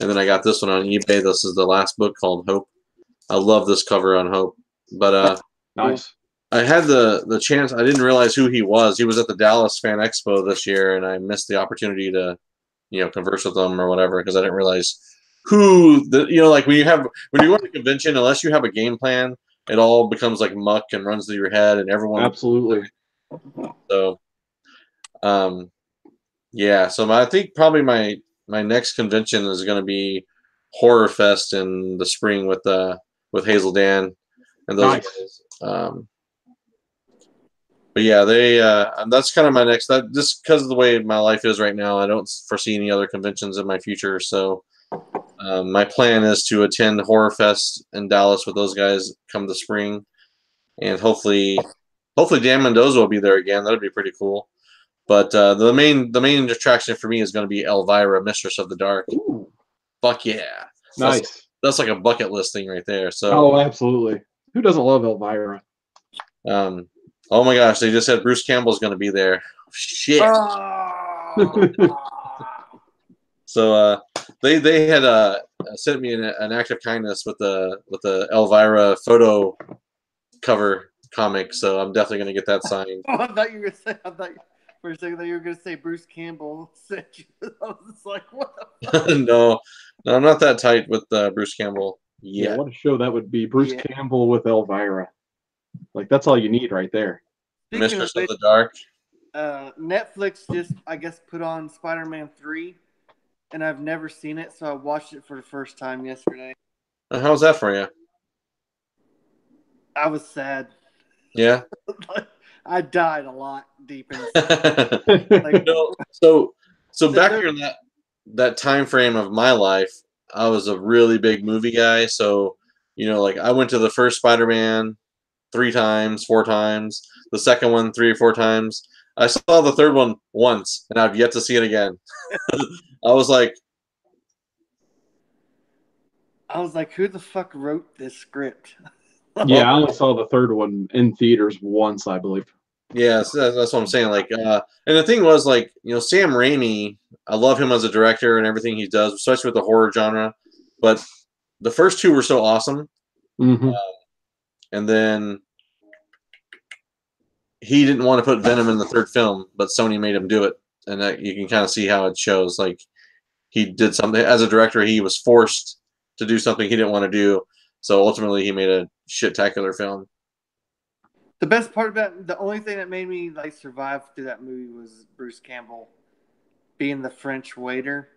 and then I got this one on eBay. This is the last book called Hope. I love this cover on Hope. But nice. I had the chance. I didn't realize who he was. He was at the Dallas Fan Expo this year, and I missed the opportunity to, converse with him or whatever because I didn't realize who like when you go to a convention, unless you have a game plan, it all becomes like muck and runs through your head, and everyone absolutely. So, yeah. So I think probably my next convention is going to be Horror Fest in the spring with Hazel Dan and those guys. But yeah, that's kind of my next. That just because of the way my life is right now, I don't foresee any other conventions in my future. So my plan is to attend Horror Fest in Dallas with those guys come the spring, and hopefully Dan Mendoza will be there again. That'd be pretty cool. But the main attraction for me is going to be Elvira, Mistress of the Dark. Ooh. Fuck yeah! Nice. That's like a bucket list thing right there. So. Oh, absolutely. Who doesn't love Elvira? Oh my gosh, they just said Bruce Campbell's going to be there. Shit. So they had sent me an act of kindness with the Elvira photo cover comic, so I'm definitely going to get that signed. Oh, I thought you were going to say. I thought for a second that you were going to say Bruce Campbell sent you. I was like, what? No, I'm not that tight with Bruce Campbell. Yeah, Yeah. what a show that would be. Bruce Yeah. Campbell with Elvira. Like, that's all you need right there. Speaking Mistress of of which, the Dark. Netflix just, I guess, put on Spider-Man 3, and I've never seen it, so I watched it for the first time yesterday. How's that for you? I was sad. Yeah. I died a lot deep inside. Like, No, so The back third- here in that time frame of my life, I was a really big movie guy. So, like I went to the first Spider-Man 3 times, 4 times, the second one 3 or 4 times. I saw the third one once, and I've yet to see it again. I was like, who the fuck wrote this script? Yeah, I only saw the third one in theaters once, I believe. yeah, so that's what I'm saying. Like, and the thing was, like, Sam Raimi, I love him as a director and everything he does, especially with the horror genre. But the first 2 were so awesome. Mm-hmm. And then he didn't want to put Venom in the third film, but Sony made him do it. And that you can kind of see how it shows. Like, he did something. As a director, he was forced to do something he didn't want to do. So ultimately, he made a shit-tacular film. The best part about the only thing that made me like survive through that movie was Bruce Campbell being the French waiter.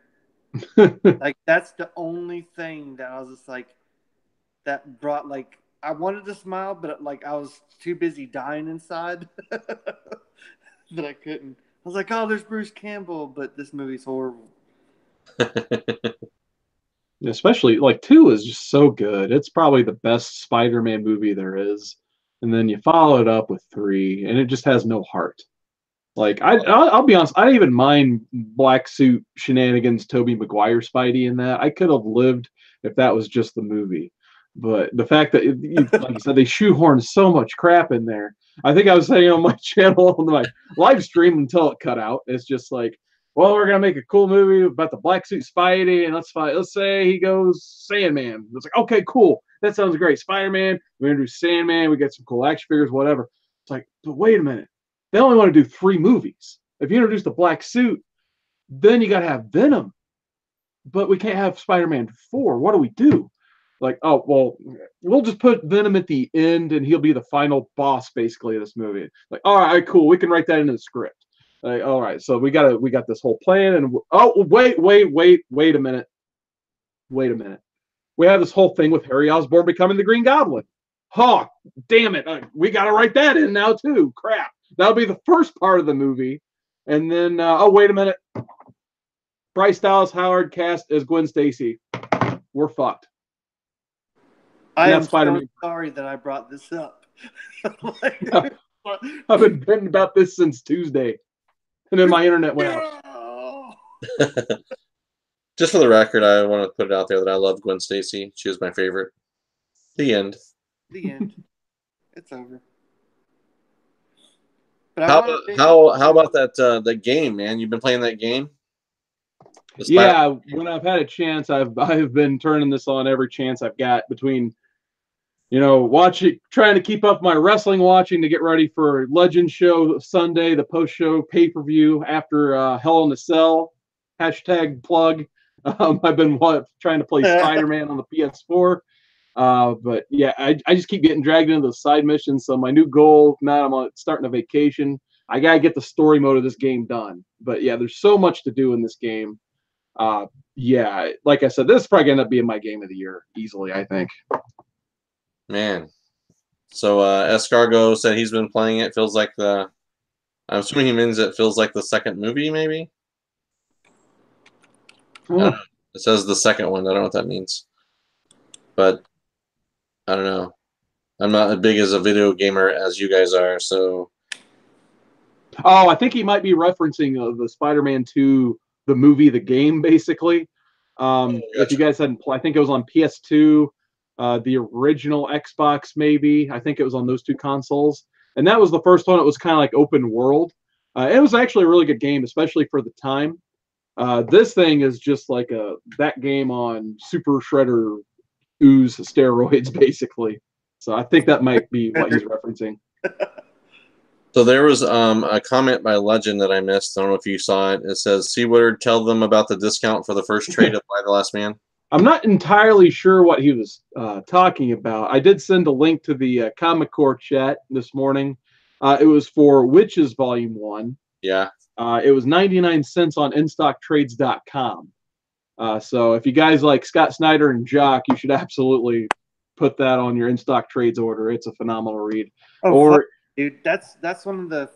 Like, that's the only thing that I was just like, that brought, like, I wanted to smile, but like I was too busy dying inside that I couldn't. I was like, oh, there's Bruce Campbell, but this movie's horrible. Especially, like, 2 is just so good. It's probably the best Spider-Man movie there is. And then you follow it up with 3, and it just has no heart. Like, I'll be honest, I didn't even mind black suit shenanigans, Tobey Maguire Spidey in that. I could have lived if that was just the movie. But the fact that, like you said, they shoehorned so much crap in there. I think I was saying on my channel, on my live stream until it cut out, it's just like, well, we're gonna make a cool movie about the black suit Spidey, and let's say he goes Sandman. It's like, okay, cool, that sounds great. Spider-Man, we introduce Sandman, we get some cool action figures, whatever. It's like, but wait a minute, they only want to do 3 movies. If you introduce the black suit, then you gotta have Venom, but we can't have Spider-Man 4. What do we do? Like, oh well, we'll just put Venom at the end, and he'll be the final boss basically of this movie. Like, all right, cool, we can write that into the script. Like, all right, so we got this whole plan, and wait a minute. We have this whole thing with Harry Osborn becoming the Green Goblin. Oh, damn it, we got to write that in now too. Crap, that'll be the first part of the movie, and then wait a minute. Bryce Dallas Howard cast as Gwen Stacy. We're fucked. I am so sorry that I brought this up. I've been venting about this since Tuesday. And then my internet went out. Just for the record, I want to put it out there that I love Gwen Stacy. She was my favorite. The end. The end. It's over. But how about that game, man? You've been playing that game? Yeah, when I've had a chance, I've been turning this on every chance I've got between, trying to keep up my wrestling watching to get ready for Legend Show Sunday, the post-show pay-per-view after Hell in a Cell, #plug. I've been trying to play Spider-Man on the PS4. But yeah, I just keep getting dragged into those side missions. So my new goal, now I'm starting a vacation, I got to get the story mode of this game done. But yeah, there's so much to do in this game. Yeah, like I said, this is probably going to end up being my game of the year easily, I think. Man. So Escargo said he's been playing it. Feels like I'm assuming he means it feels like the second movie, maybe? Oh. It says the second one. I don't know what that means. But I don't know. I'm not as big as a video gamer as you guys are, so. Oh, I think he might be referencing the Spider-Man 2, the movie, the game, basically. Gotcha. If you guys hadn't played, I think it was on PS2, the original Xbox, maybe. I think it was on those 2 consoles. And that was the first one. It was kind of like open world. It was actually a really good game, especially for the time. This thing is just like that game on Super Shredder ooze steroids, basically. So I think that might be what he's referencing. So there was a comment by Legend that I missed. I don't know if you saw it. It says, "Cwoodard, tell them about the discount for the first trade of Buy the Last Man." I'm not entirely sure what he was talking about. I did send a link to the Comic Core chat this morning. It was for Witches Volume 1. Yeah. It was 99 cents on InStockTrades.com. So if you guys like Scott Snyder and Jock, you should absolutely put that on your In-Stock Trades order. It's a phenomenal read. Oh, Or dude, that's one of the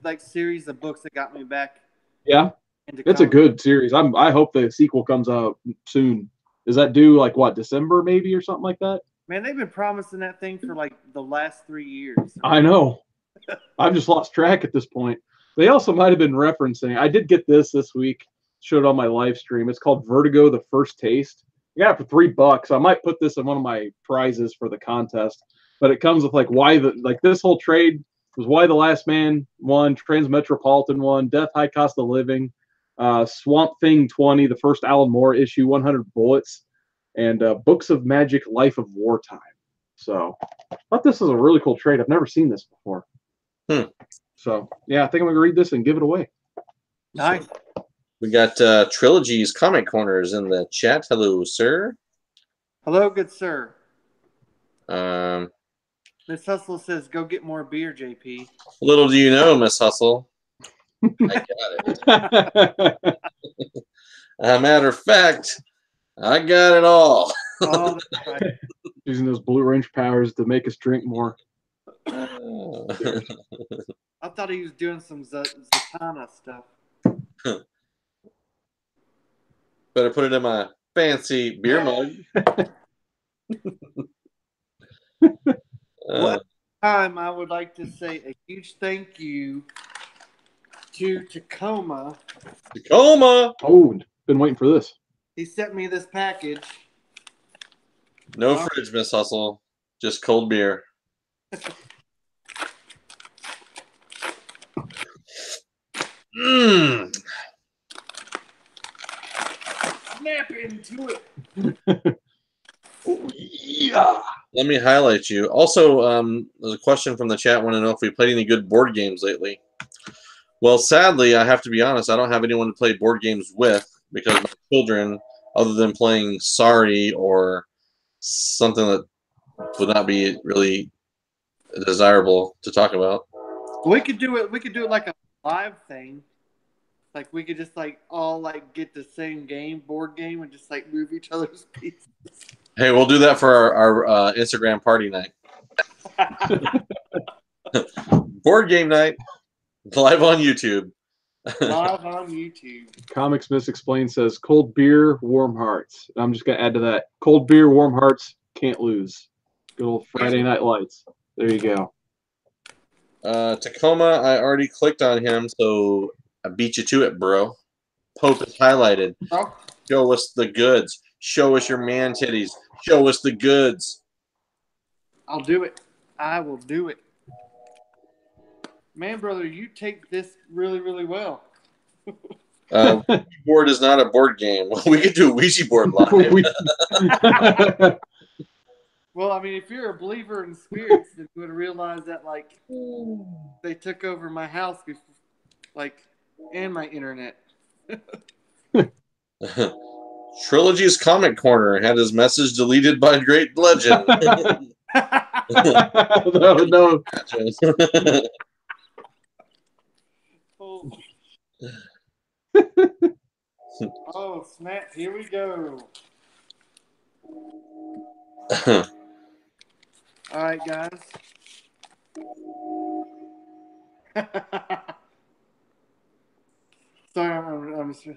like series of books that got me back. yeah, into it's a comics. good series. I hope the sequel comes out soon. Is that due like what, December maybe or something like that? Man, they've been promising that thing for like the last 3 years. I know. I've just lost track at this point. They also might have been referencing. I did get this week. Showed on my live stream. It's called Vertigo: The First Taste. I got it for $3. I might put this in one of my prizes for the contest. But it comes with like this whole trade was Why the Last Man won, Transmetropolitan won, Death High Cost of Living, Swamp Thing 20, the first Alan Moore issue, 100 Bullets, and Books of Magic: Life of Wartime. So I thought this was a really cool trade. I've never seen this before. So yeah, I think I'm gonna read this and give it away. Nice. We got Trilogy's Comic Corners in the chat. Hello, sir. Hello, good sir. Little Miss Hustle says, "Go get more beer, JP." do you know, Miss Hustle, I got it. Matter of fact, I got it all. Oh, that's right. Using those Blue Range powers to make us drink more. I thought he was doing some Zatanna stuff. Better put it in my fancy beer mug. One time, I would like to say a huge thank you to Tacoma. Tacoma! Oh, been waiting for this. He sent me this package. No fridge, Miss Hustle. Just cold beer. Mmm. Snap into it. Oh, yeah. Let me highlight you. Also, there's a question from the chat. Want to know if we played any good board games lately? Well, sadly, I have to be honest. I don't have anyone to play board games with because my children, other than playing Sorry or something that would not be really desirable to talk about. We could do it. We could do it like a live thing. Like we could just like all like get the same board game, and just like move each other's pieces. Hey, we'll do that for our Instagram party night. Board game night, live on YouTube. Live on YouTube. Comics Miss Explained says cold beer, warm hearts. I'm just gonna add to that. Cold beer, warm hearts, can't lose. Good old Friday Night Lights. There you go. Tacoma, I already clicked on him, so I beat you to it, bro. Pope is highlighted. Oh. Show us the goods. Show us your man titties. Show us the goods. I'll do it. I will do it. Man, brother, you take this really, really well. Ouija board is not a board game. We could do a Ouija board live. Well, I mean, if you're a believer in spirits, then you would realize that, like, they took over my house, and my internet. Trilogy's Comic Corner had his message deleted by Great Legend. No. Oh, snap. Here we go. All right, guys. Sorry, I'm just...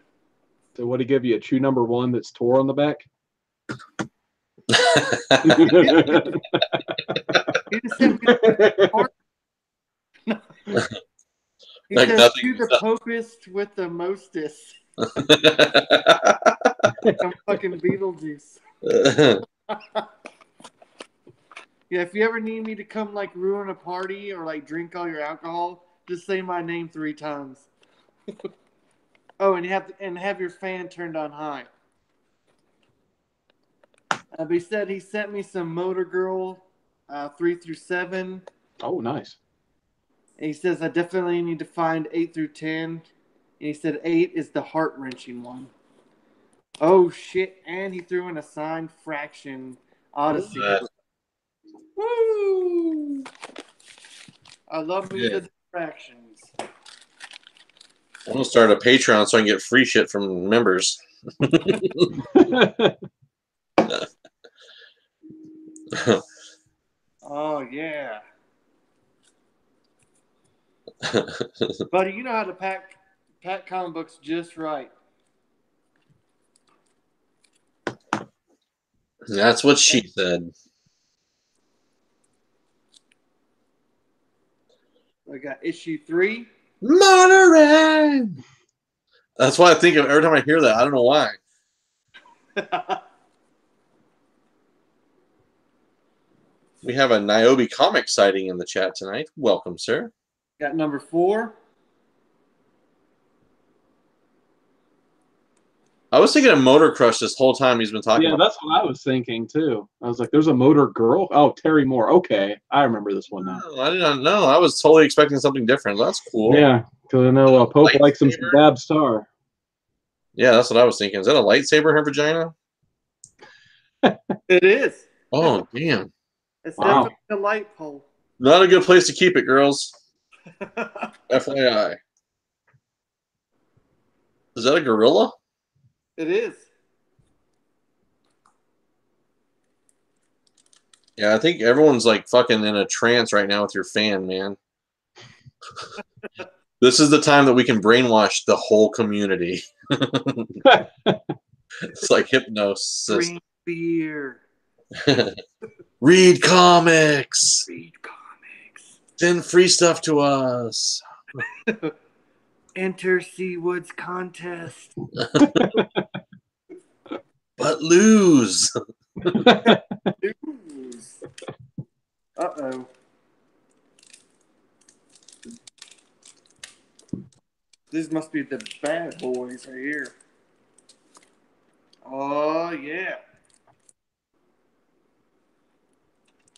So what do you give you? A chew number 1 that's tore on the back? He just sent me he like says, nothing. "To the popest with the mostest." I'm fucking Beetlejuice. Yeah, if you ever need me to come like ruin a party or like drink all your alcohol, just say my name 3 times. Oh, and have your fan turned on high. But he said he sent me some Motor Girl 3 through 7. Oh, nice. And he says I definitely need to find 8 through 10. And he said 8 is the heart-wrenching one. Oh shit! And he threw in a signed Fraction Odyssey. Woo! I love me the fractions. I'm gonna start a Patreon so I can get free shit from members. Oh yeah. Buddy, you know how to pack comic books just right. That's what she said. I got issue 3. Monterey! That's why I think of every time I hear that. I don't know why. We have a Niobe comic sighting in the chat tonight. Welcome, sir. Got number 4. I was thinking of Motor Crush this whole time he's been talking about. Yeah, that's what I was thinking too. I was like, "There's a Motor Girl." Oh, Terry Moore. Okay, I remember this one now. Oh, I did not know. I was totally expecting something different. That's cool. Yeah, because I know Pope likes him some Bab Star. Yeah, that's what I was thinking. Is that a lightsaber in her vagina? It is. Oh, damn. It's definitely a light pole. Not a good place to keep it, girls. FYI. Is that a gorilla? It is. Yeah, I think everyone's like fucking in a trance right now with your fan, man. This is the time that we can brainwash the whole community. It's like hypnosis. Drink beer. Read comics. Read comics. Send free stuff to us. Enter Seawood's contest. But lose. Lose. Uh-oh. These must be the bad boys right here. Oh, yeah.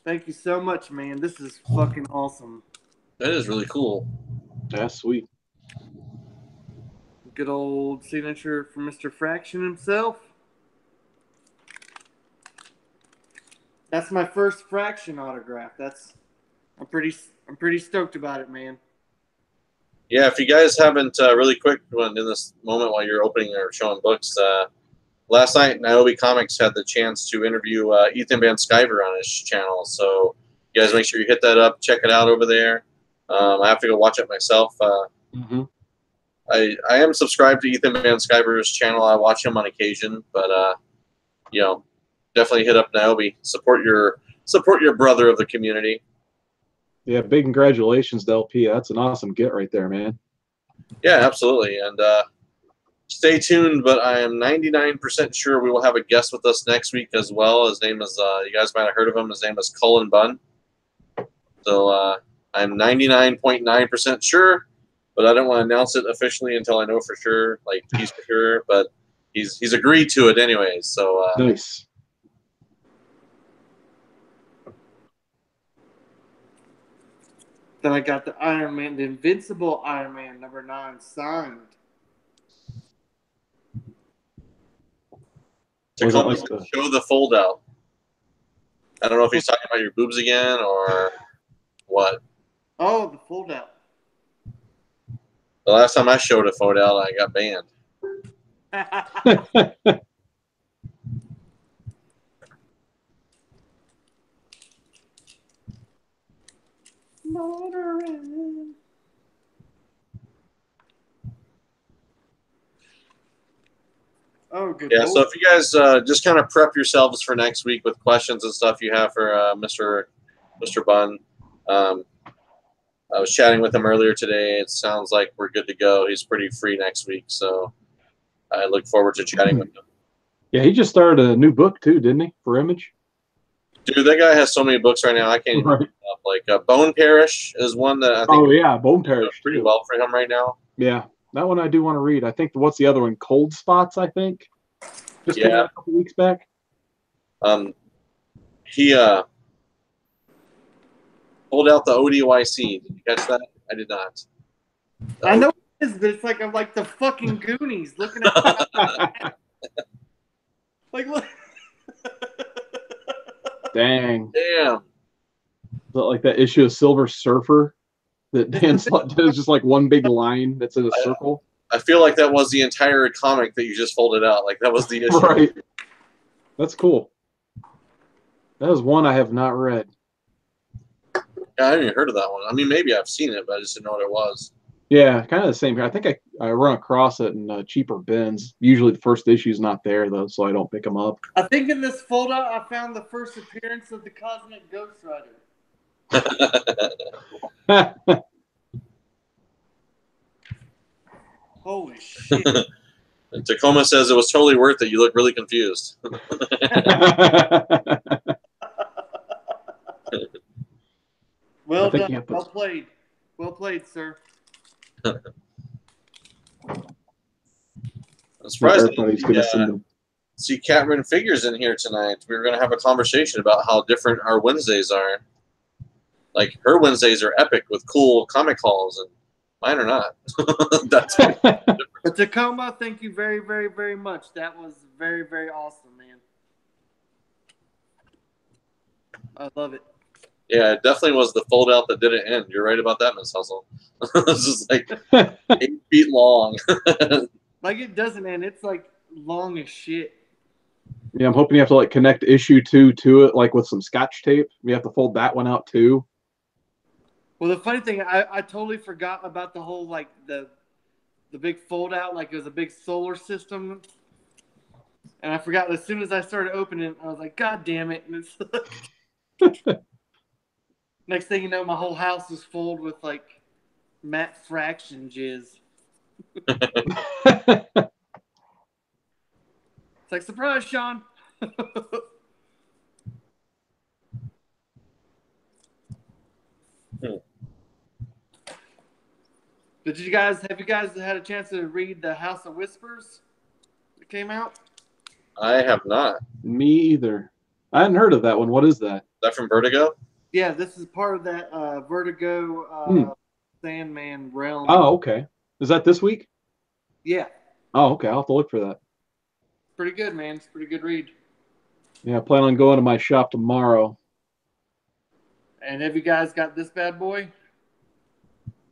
Thank you so much, man. This is fucking awesome. That is really cool. That's sweet. Good old signature from Mr. Fraction himself. That's my first Fraction autograph. I'm pretty stoked about it, man. Yeah, if you guys haven't really quick in this moment while you're opening or showing books, last night Niobe Comics had the chance to interview Ethan Van Sciver on his channel. So you guys make sure you hit that up, check it out over there. I have to go watch it myself. I am subscribed to Ethan Van Sciver's channel. I watch him on occasion, but you know, definitely hit up Niobe. Support your brother of the community. Yeah, big congratulations, DelP. That's an awesome get right there, man. Yeah, absolutely. And stay tuned, but I am 99% sure we will have a guest with us next week as well. His name is, you guys might have heard of him. His name is Cullen Bunn. So I'm 99.9% sure, but I don't want to announce it officially until I know for sure. Like, he's for sure, but he's agreed to it anyways. So nice. Then I got the Iron Man, the Invincible Iron Man number 9 signed. To show the fold out. I don't know if he's talking about your boobs again or what. Oh, the fold out. The last time I showed a fold out, I got banned. Oh, good. Yeah, so if you guys just kind of prep yourselves for next week with questions and stuff you have for Mr. Bunn. I was chatting with him earlier today. It sounds like we're good to go. He's pretty free next week, so I look forward to chatting with him. Yeah, he just started a new book too, didn't he, for Image? Dude, that guy has so many books right now. I can't even keep up. Like Bone Parish is one that I think Bone Parish pretty well for him right now. Yeah, that one I do want to read. I think what's the other one? Cold Spots, I think. Just came out a couple weeks back. He pulled out the ODYC. Did you catch that? I did not. I know it is, but it's like I'm like the fucking Goonies looking at Dang. Damn. Is that like that issue of Silver Surfer that Dan Slott did? Is just like one big line that's in a circle. I feel like that was the entire comic that you just folded out. Like that was the issue. Right. That's cool. That is one I have not read. Yeah, I haven't even heard of that one. I mean, maybe I've seen it, but I just didn't know what it was. Yeah, kind of the same. I think I run across it in cheaper bins. Usually the first issue's not there, though, so I don't pick them up. I think in this folder I found the first appearance of the Cosmic Ghost Rider. Holy shit. Tacoma says it was totally worth it. You look really confused. Well done. Well played. Well played, sir. I'm surprised Everybody's gonna see them. See Catherine Figures in here tonight. We were going to have a conversation about how different our Wednesdays are. Like, her Wednesdays are epic with cool comic hauls, and mine are not. That's But Tacoma, thank you very, very, very much. That was very, very awesome, man. I love it. Yeah, it definitely was the fold out that didn't end. You're right about that, Miss Hustle. This is like 8 feet long. Like, it doesn't end. It's like long as shit. Yeah, I'm hoping you have to like connect issue 2 to it, like with some Scotch tape. You have to fold that one out too. Well, the funny thing, I totally forgot about the whole like the big fold out, like it was a big solar system, and I forgot as soon as I started opening it, I was like, God damn it! And it's like, next thing you know, my whole house was filled with like matte fraction jizz. It's like, surprise, Sean. Have you guys had a chance to read The House of Whispers that came out? I have not. Me either. I hadn't heard of that one. What is that? Is that from Vertigo? Yeah, this is part of that Vertigo Sandman realm. Oh, okay. Is that this week? Yeah. Oh, okay. I'll have to look for that. Pretty good, man. It's a pretty good read. Yeah, I plan on going to my shop tomorrow. And have you guys got this bad boy?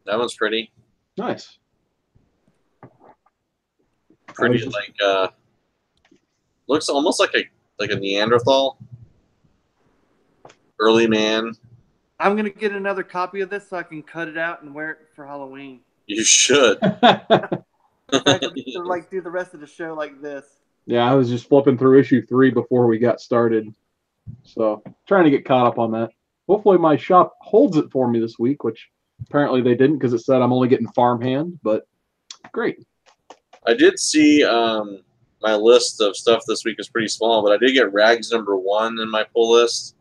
That one's pretty. Nice. Pretty like looks almost like a Neanderthal. Early man. I'm gonna get another copy of this so I can cut it out and wear it for Halloween. You should. I can like do the rest of the show like this. Yeah, I was just flipping through issue 3 before we got started. So trying to get caught up on that. Hopefully my shop holds it for me this week, which apparently they didn't because it said I'm only getting farmhand, but great. I did see my list of stuff this week is pretty small, but I did get Rags #1 in my pull list.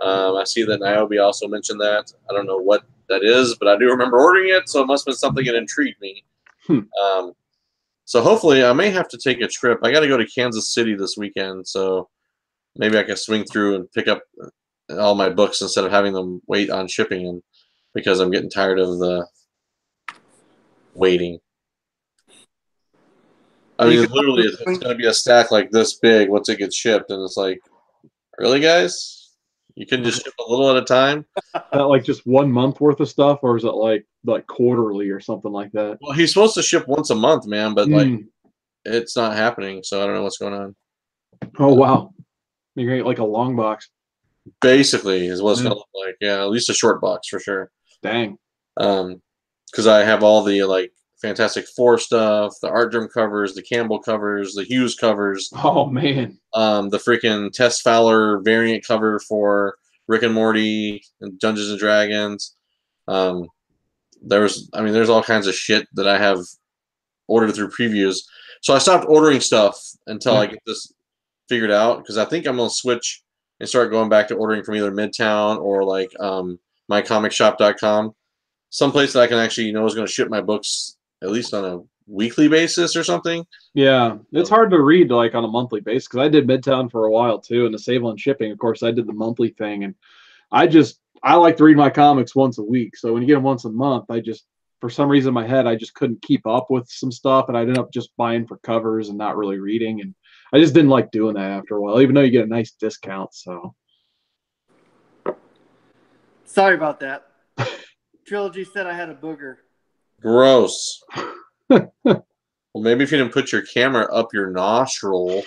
I see that Niobe also mentioned that. I don't know what that is, but I do remember ordering it, so it must have been something that intrigued me. So hopefully I may have to take a trip. I got to go to Kansas City this weekend, so maybe I can swing through and pick up all my books instead of having them wait on shipping, and because I'm getting tired of the waiting. I mean, literally, it's going to be a stack like this big once it gets shipped, and it's like, really, guys? You can just ship a little at a time? Is that like just 1 month worth of stuff, or is it like quarterly or something like that? Well, he's supposed to ship once a month, man, but like it's not happening, so I don't know what's going on. Oh wow, you're gonna get like a long box. Basically, is what it's gonna look like. Yeah, at least a short box for sure. Dang. Because I have all the like Fantastic Four stuff, the Art Germ covers, the Campbell covers, the Hughes covers. Oh man. The freaking Tess Fowler variant cover for Rick and Morty and Dungeons and Dragons. There's all kinds of shit that I have ordered through previews. So I stopped ordering stuff until I get this figured out, because I think I'm gonna switch and start going back to ordering from either Midtown or like mycomicshop.com, someplace that I can actually is going to ship my books at least on a weekly basis or something. Yeah, it's hard to read like on a monthly basis, because I did Midtown for a while too, and to save on shipping, of course, I did the monthly thing, and I like to read my comics once a week. So when you get them once a month, for some reason in my head, I just couldn't keep up with some stuff, and I ended up just buying for covers and not really reading, and I just didn't like doing that after a while, even though you get a nice discount. So Sorry about that. Trilogy said I had a booger. Gross. Well, maybe if you didn't put your camera up your nostril,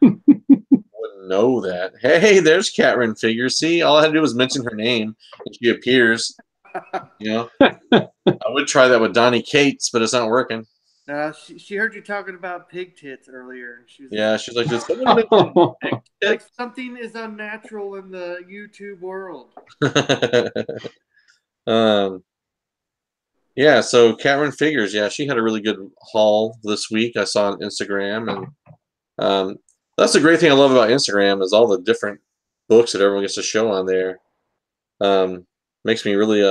you wouldn't know that. Hey, there's Catrin Figure. See, all I had to do was mention her name, and she appears. You know, I would try that with Donnie Cates, but it's not working. She heard you talking about pig tits earlier. And she was Yeah, she's like, did someone mention pig like tits? something is unnatural in the YouTube world. Yeah, so Catrin Figures, yeah, she had a really good haul this week. I saw on Instagram, and that's the great thing I love about Instagram is all the different books that everyone gets to show on there. Makes me really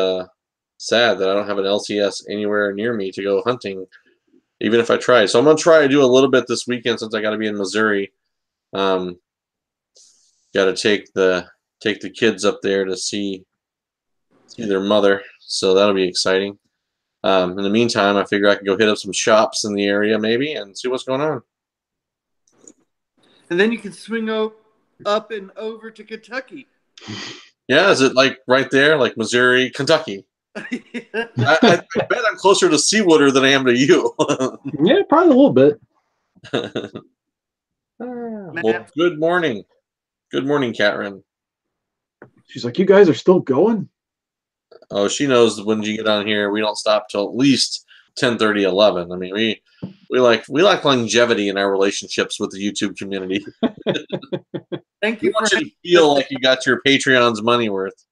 sad that I don't have an LCS anywhere near me to go hunting, even if I try. So I'm gonna try to do a little bit this weekend since I got to be in Missouri. Got to take the kids up there to see their mother, so that'll be exciting. In the meantime, I figure I can go hit up some shops in the area maybe and see what's going on. And then you can swing up and over to Kentucky. Yeah, is it like right there, like Missouri, Kentucky? I bet I'm closer to Cwoodard than I am to you. Yeah, probably a little bit. Well, good morning. Good morning, Catrin. She's like, you guys are still going? Oh, she knows when you get on here, we don't stop till at least 10:30, 11. I mean, we like longevity in our relationships with the YouTube community. Thank We you want for you to feel like you got your Patreon's money worth.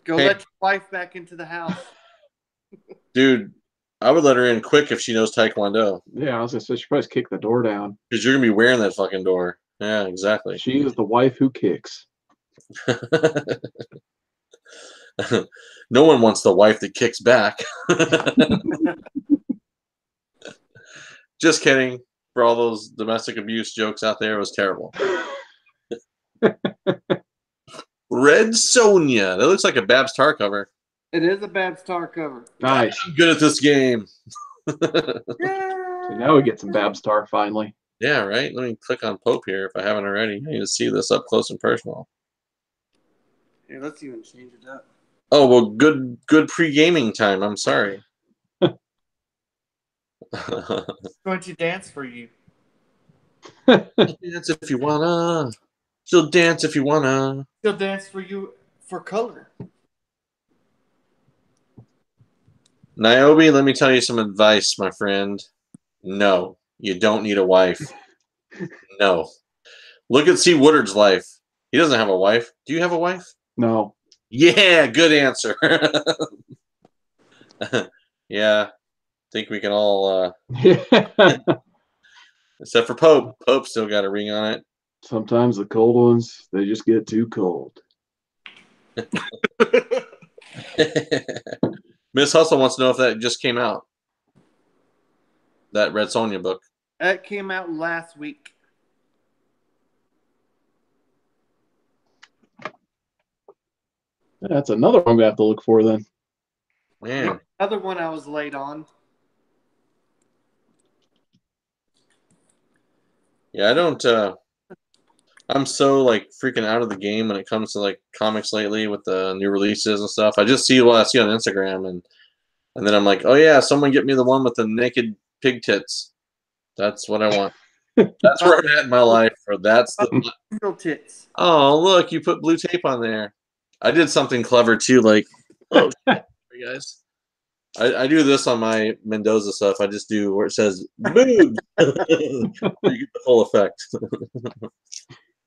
Go Hey. let your wife back into the house. Dude, I would let her in quick if she knows Taekwondo. Yeah, I was gonna say she probably kick the door down. Because you're gonna be wearing that fucking door. Yeah, exactly. She is the wife who kicks. No one wants the wife that kicks back. Just kidding. For all those domestic abuse jokes out there, it was terrible. Red Sonja. That looks like a Babs Tar cover. It is a bad star cover. Nice. I'm good at this game. So now we get some Babstar finally. Yeah, right? Let me click on Pope here if I haven't already. I need to see this up close and personal. Here, let's even change it up. Oh, well, good pre-gaming time. I'm sorry. Going to dance for you. Dance if you wanna. She'll dance if you wanna. She'll dance for you for color. Niobe, let me tell you some advice, my friend. No, you don't need a wife. No. Look at Cwoodard's life. He doesn't have a wife. Do you have a wife? No. Yeah, good answer. Yeah, think we can all, except for Pope. Pope still got a ring on it. Sometimes the cold ones, they just get too cold. Miss Hustle wants to know if that just came out. That Red Sonja book. That came out last week. That's another one we have to look for then. Man. Another one I was late on. Yeah, I don't I'm so like freaking out of the game when it comes to like comics lately with the new releases and stuff. I just see what I see on Instagram and then I'm like, oh yeah, someone get me the one with the naked pig tits. That's what I want. That's where I'm at in my life. Or that's the Real tits. oh look, you put blue tape on there. I did something clever too, like oh shit, you guys. I do this on my Mendoza stuff. I just do where it says boobs. You get the full effect.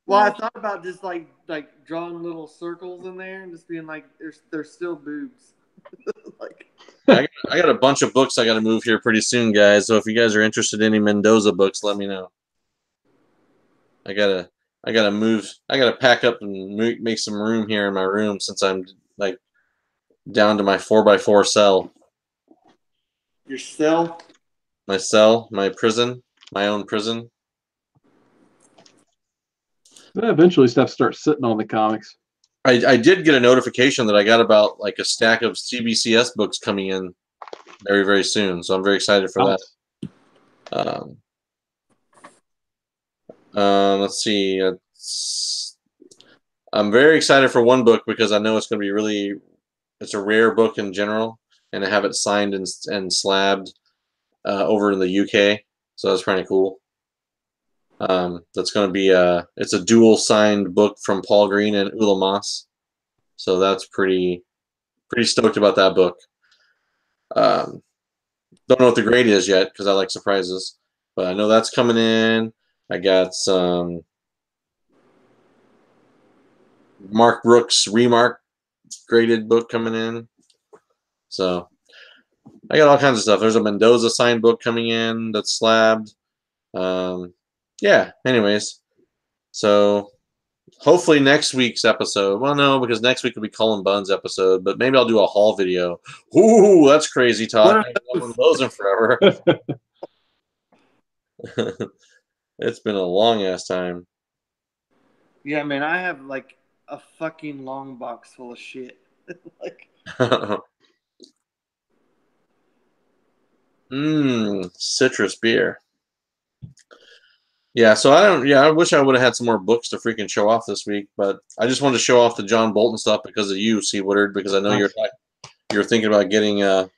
Well, I thought about just like drawing little circles in there and just being like, there's still boobs. Like, I got a bunch of books I got to move here pretty soon, guys. So if you guys are interested in any Mendoza books, let me know. I gotta move. I gotta pack up and make some room here in my room since I'm like down to my 4x4 cell. your cell. My cell, my prison, my own prison. Eventually stuff starts sitting on the comics. I did get a notification that I got about like a stack of CBCS books coming in very, very soon. So I'm very excited for that. Let's see. I'm very excited for one book because I know it's going to be really. It's a rare book in general, and I have it signed and slabbed over in the UK, so that's kind of cool. That's going to be it's a dual signed book from Paul Green and Ula Moss, so that's pretty stoked about that book. Don't know what the grade is yet because I like surprises, but I know that's coming in. I got some Mark Brooks Remark graded book coming in, so I got all kinds of stuff. There's a Mendoza signed book coming in that's slabbed. Yeah, anyways, so hopefully next week's episode, well, no, because next week will be Cullen Bunn's episode, but maybe I'll do a haul video. Ooh, that's crazy talk. I haven't done one of those in forever. It's been a long ass time. Yeah, man, I have like a fucking long box full of shit. Like, citrus beer. Yeah, so I wish I would have had some more books to freaking show off this week, but I just wanted to show off the John Bolton stuff because of you, Cwoodard, because I know you're thinking about getting I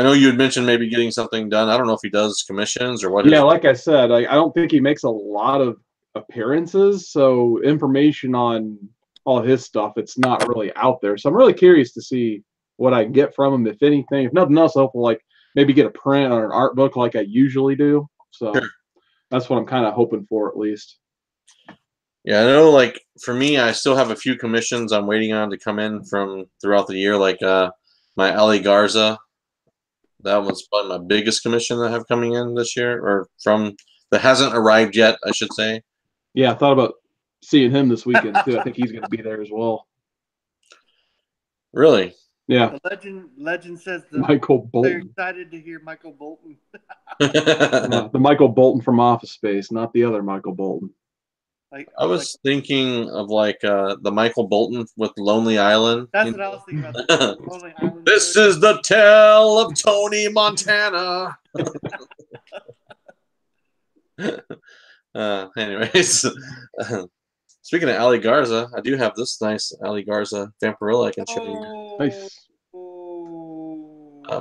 know you had mentioned maybe getting something done. I don't know if he does commissions or what. Yeah, like I said, I don't think he makes a lot of appearances, so information on all his stuff, it's not really out there. So I'm really curious to see what I can get from him, if anything. If nothing else, hopefully like maybe get a print or an art book like I usually do. So sure. That's what I'm kind of hoping for, at least. Yeah, I know, like, for me, I still have a few commissions I'm waiting on to come in from throughout the year, like my Ali Garza. That one's probably my biggest commission I have coming in this year, or from that hasn't arrived yet, I should say. Yeah, I thought about seeing him this weekend, too. I think he's going to be there as well. Really? Yeah. The legend says Michael Bolton. They're excited to hear Michael Bolton. The Michael Bolton from Office Space, not the other Michael Bolton. I was thinking of like the Michael Bolton with Lonely Island. That's what I was thinking about. Lonely Island. This is the tale of Tony Montana. Anyways, speaking of Ali Garza, I do have this nice Ali Garza Vampirilla I can show you. Nice.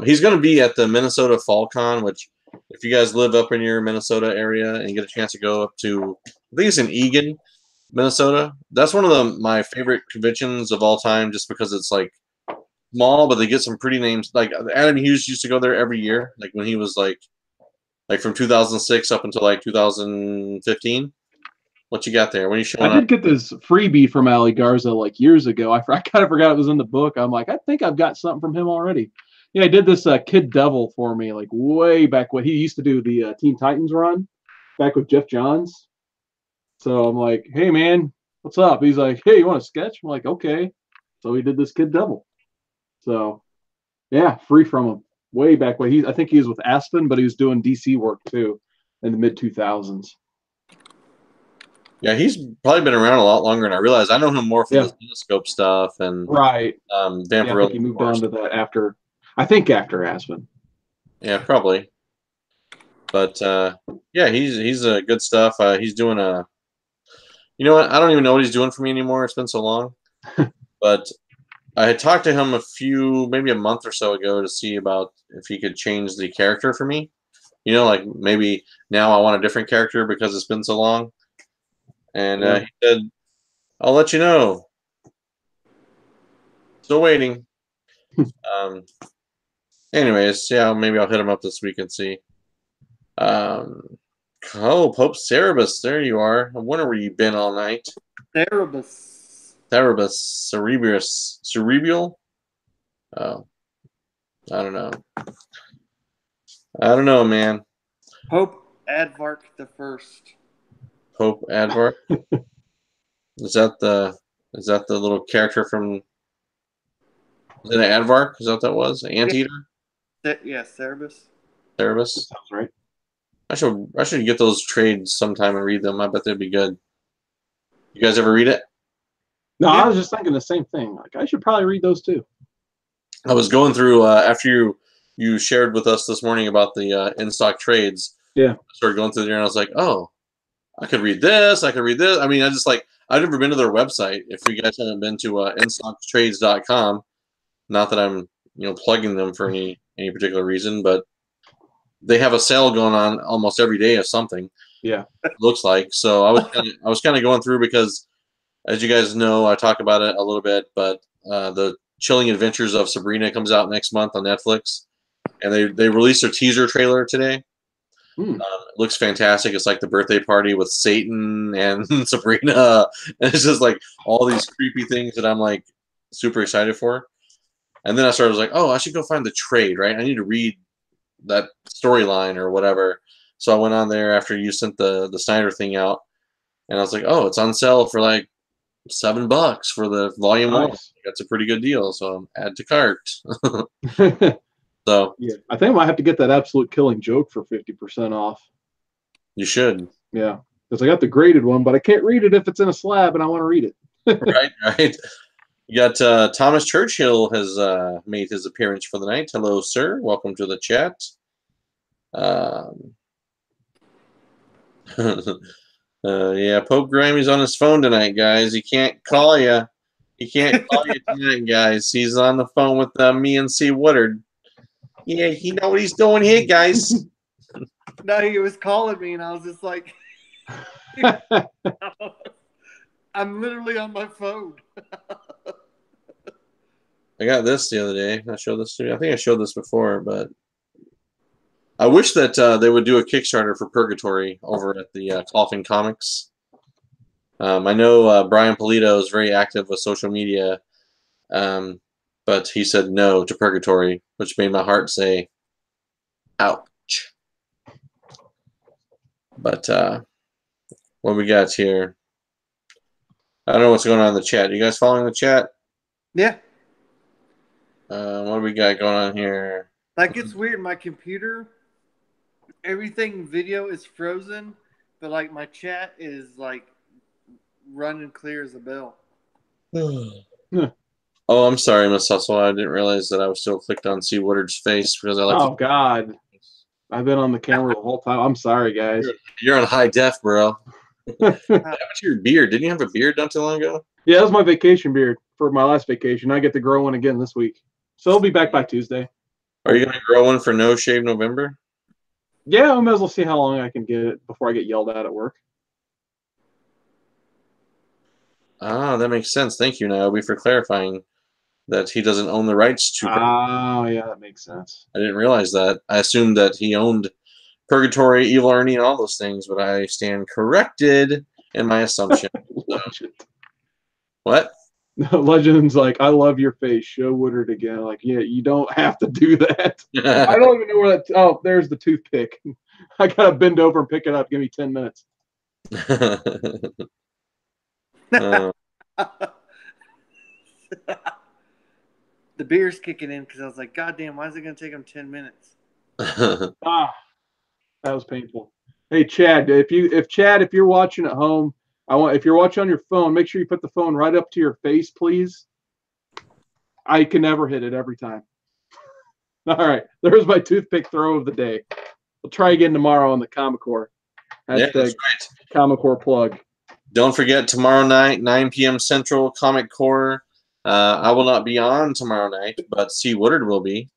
He's going to be at the Minnesota Fall Con, which if you guys live up in your Minnesota area and you get a chance to go up to, I think it's in Eagan, Minnesota. That's one of my favorite conventions of all time, just because it's like small, but they get some pretty names. Like Adam Hughes used to go there every year, like when he was like from 2006 up until like 2015. What you got there? When you showing up? I did get this freebie from Ali Garza like years ago. I kind of forgot it was in the book. I'm like, I think I've got something from him already. Yeah, he did this Kid Devil for me, like way back when he used to do the Teen Titans run, back with Jeff Johns. So I'm like, hey man, what's up? He's like, hey, you want to sketch? I'm like, okay. So he did this Kid Devil. So yeah, free from him way back when. I think he was with Aspen, but he was doing DC work too in the mid 2000s. Yeah, he's probably been around a lot longer than I realized. I know him more from the Cinescope stuff and right. Vampirilla. Yeah, I think he moved on to that after. I think after Aspen. Yeah, probably. But yeah, he's good stuff. He's doing you know what? I don't even know what he's doing for me anymore. It's been so long. But I had talked to him maybe a month or so ago to see about if he could change the character for me. You know, like maybe now I want a different character because it's been so long. And he said, I'll let you know. Still waiting. Anyways, yeah, maybe I'll hit him up this week and see. Pope Cerebus, there you are. I wonder where you've been all night. Cerebus. Cerebral? Oh. I don't know. I don't know, man. Pope Advark the First. Pope Advark? Is that the little character from... Is it an Advark? Is that what that was? An Anteater? Yeah, Cerebus. Cerebus? Sounds right. I should get those trades sometime and read them. I bet they'd be good. You guys ever read it? No, I was just thinking the same thing. Like I should probably read those too. I was going through after you shared with us this morning about the in-stock trades. Yeah. I started going through there and I was like, oh, I could read this. I could read this. I mean, I've never been to their website. If you guys haven't been to instocktrades.com, not that I'm plugging them for any particular reason, but they have a sale going on almost every day of something. Yeah, it looks like. So I was kind of going through because, as you guys know, I talk about it a little bit, but the Chilling Adventures of Sabrina comes out next month on Netflix, and they released their teaser trailer today. It looks fantastic. It's like the birthday party with Satan and Sabrina, and it's just like all these creepy things that I'm like super excited for. And then I was like, oh, I should go find the trade, right? I need to read that storyline or whatever. So I went on there after you sent the Snyder thing out, and I was like, oh, it's on sale for like $7 for the volume 1. That's a pretty good deal. So add to cart. So yeah, I think I might have to get that Absolute Killing Joke for 50% off. You should. Yeah, because I got the graded one, but I can't read it if it's in a slab, and I want to read it. Right. You got Thomas Churchill has made his appearance for the night. Hello, sir. Welcome to the chat. Yeah, Pope Grimey's on his phone tonight, guys. He can't call you. He can't call you tonight, guys. He's on the phone with me and Cwoodard. Yeah, he know what he's doing here, guys. No, he was calling me, and I was just like, I'm literally on my phone. I got this the other day. I showed this to you. I think I showed this before, but I wish that they would do a Kickstarter for Purgatory over at the Coffin Comics. I know Brian Polito is very active with social media, but he said no to Purgatory, which made my heart say, ouch. But what we got here? I don't know what's going on in the chat. You guys following the chat? Yeah. What do we got going on here? Like, it's weird. My computer, everything video is frozen, but like my chat is like running clear as a bell. Oh, I'm sorry, Miss Hustle. I didn't realize that I was still clicked on Cwoodard's face because I like. Oh God, I've been on the camera the whole time. I'm sorry, guys. You're on high def, bro. How about your beard? Didn't you have a beard not too long ago? Yeah, that was my vacation beard for my last vacation. I get to grow one again this week, so I'll be back by Tuesday. Are you gonna grow one for No Shave November? Yeah, I might as well see how long I can get it before I get yelled at work. Ah, that makes sense. Thank you, Niobe, for clarifying that he doesn't own the rights to. Oh, yeah, that makes sense. I didn't realize that. I assumed that he owned Purgatory, Evil Ernie, and all those things, but I stand corrected in my assumption. So. What? Legend's like, I love your face. Show Woodard again. Like, yeah, you don't have to do that. I don't even know where that. Oh, there's the toothpick. I gotta bend over and pick it up. Give me 10 minutes. The beer's kicking in because I was like, God damn, why is it going to take him 10 minutes? That was painful. Hey, Chad, if you're watching at home, if you're watching on your phone, make sure you put the phone right up to your face, please. I can never hit it every time. All right, there's my toothpick throw of the day. We'll try again tomorrow on the Comic Core. Yeah, that's right. Comic Core plug. Don't forget, tomorrow night, 9 p.m. Central, Comic Core. I will not be on tomorrow night, but Cwoodard will be.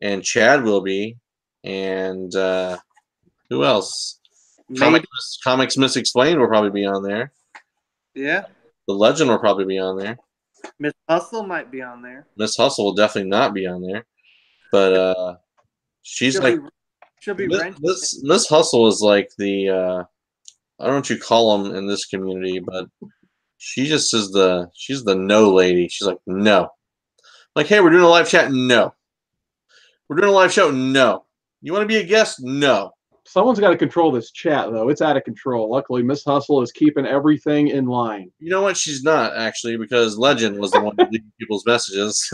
And Chad will be. And who else? Comics Misexplained will probably be on there. Yeah. The Legend will probably be on there. Miss Hustle might be on there. Miss Hustle will definitely not be on there. But she'll be Miss Hustle is like the I don't know what you call them in this community, but she just is she's the no lady. She's like, no. Like, hey, we're doing a live chat? No. We're doing a live show? No. You want to be a guest? No. Someone's got to control this chat, though. It's out of control. Luckily, Miss Hustle is keeping everything in line. You know what? She's not, actually, because Legend was the one leaving people's messages.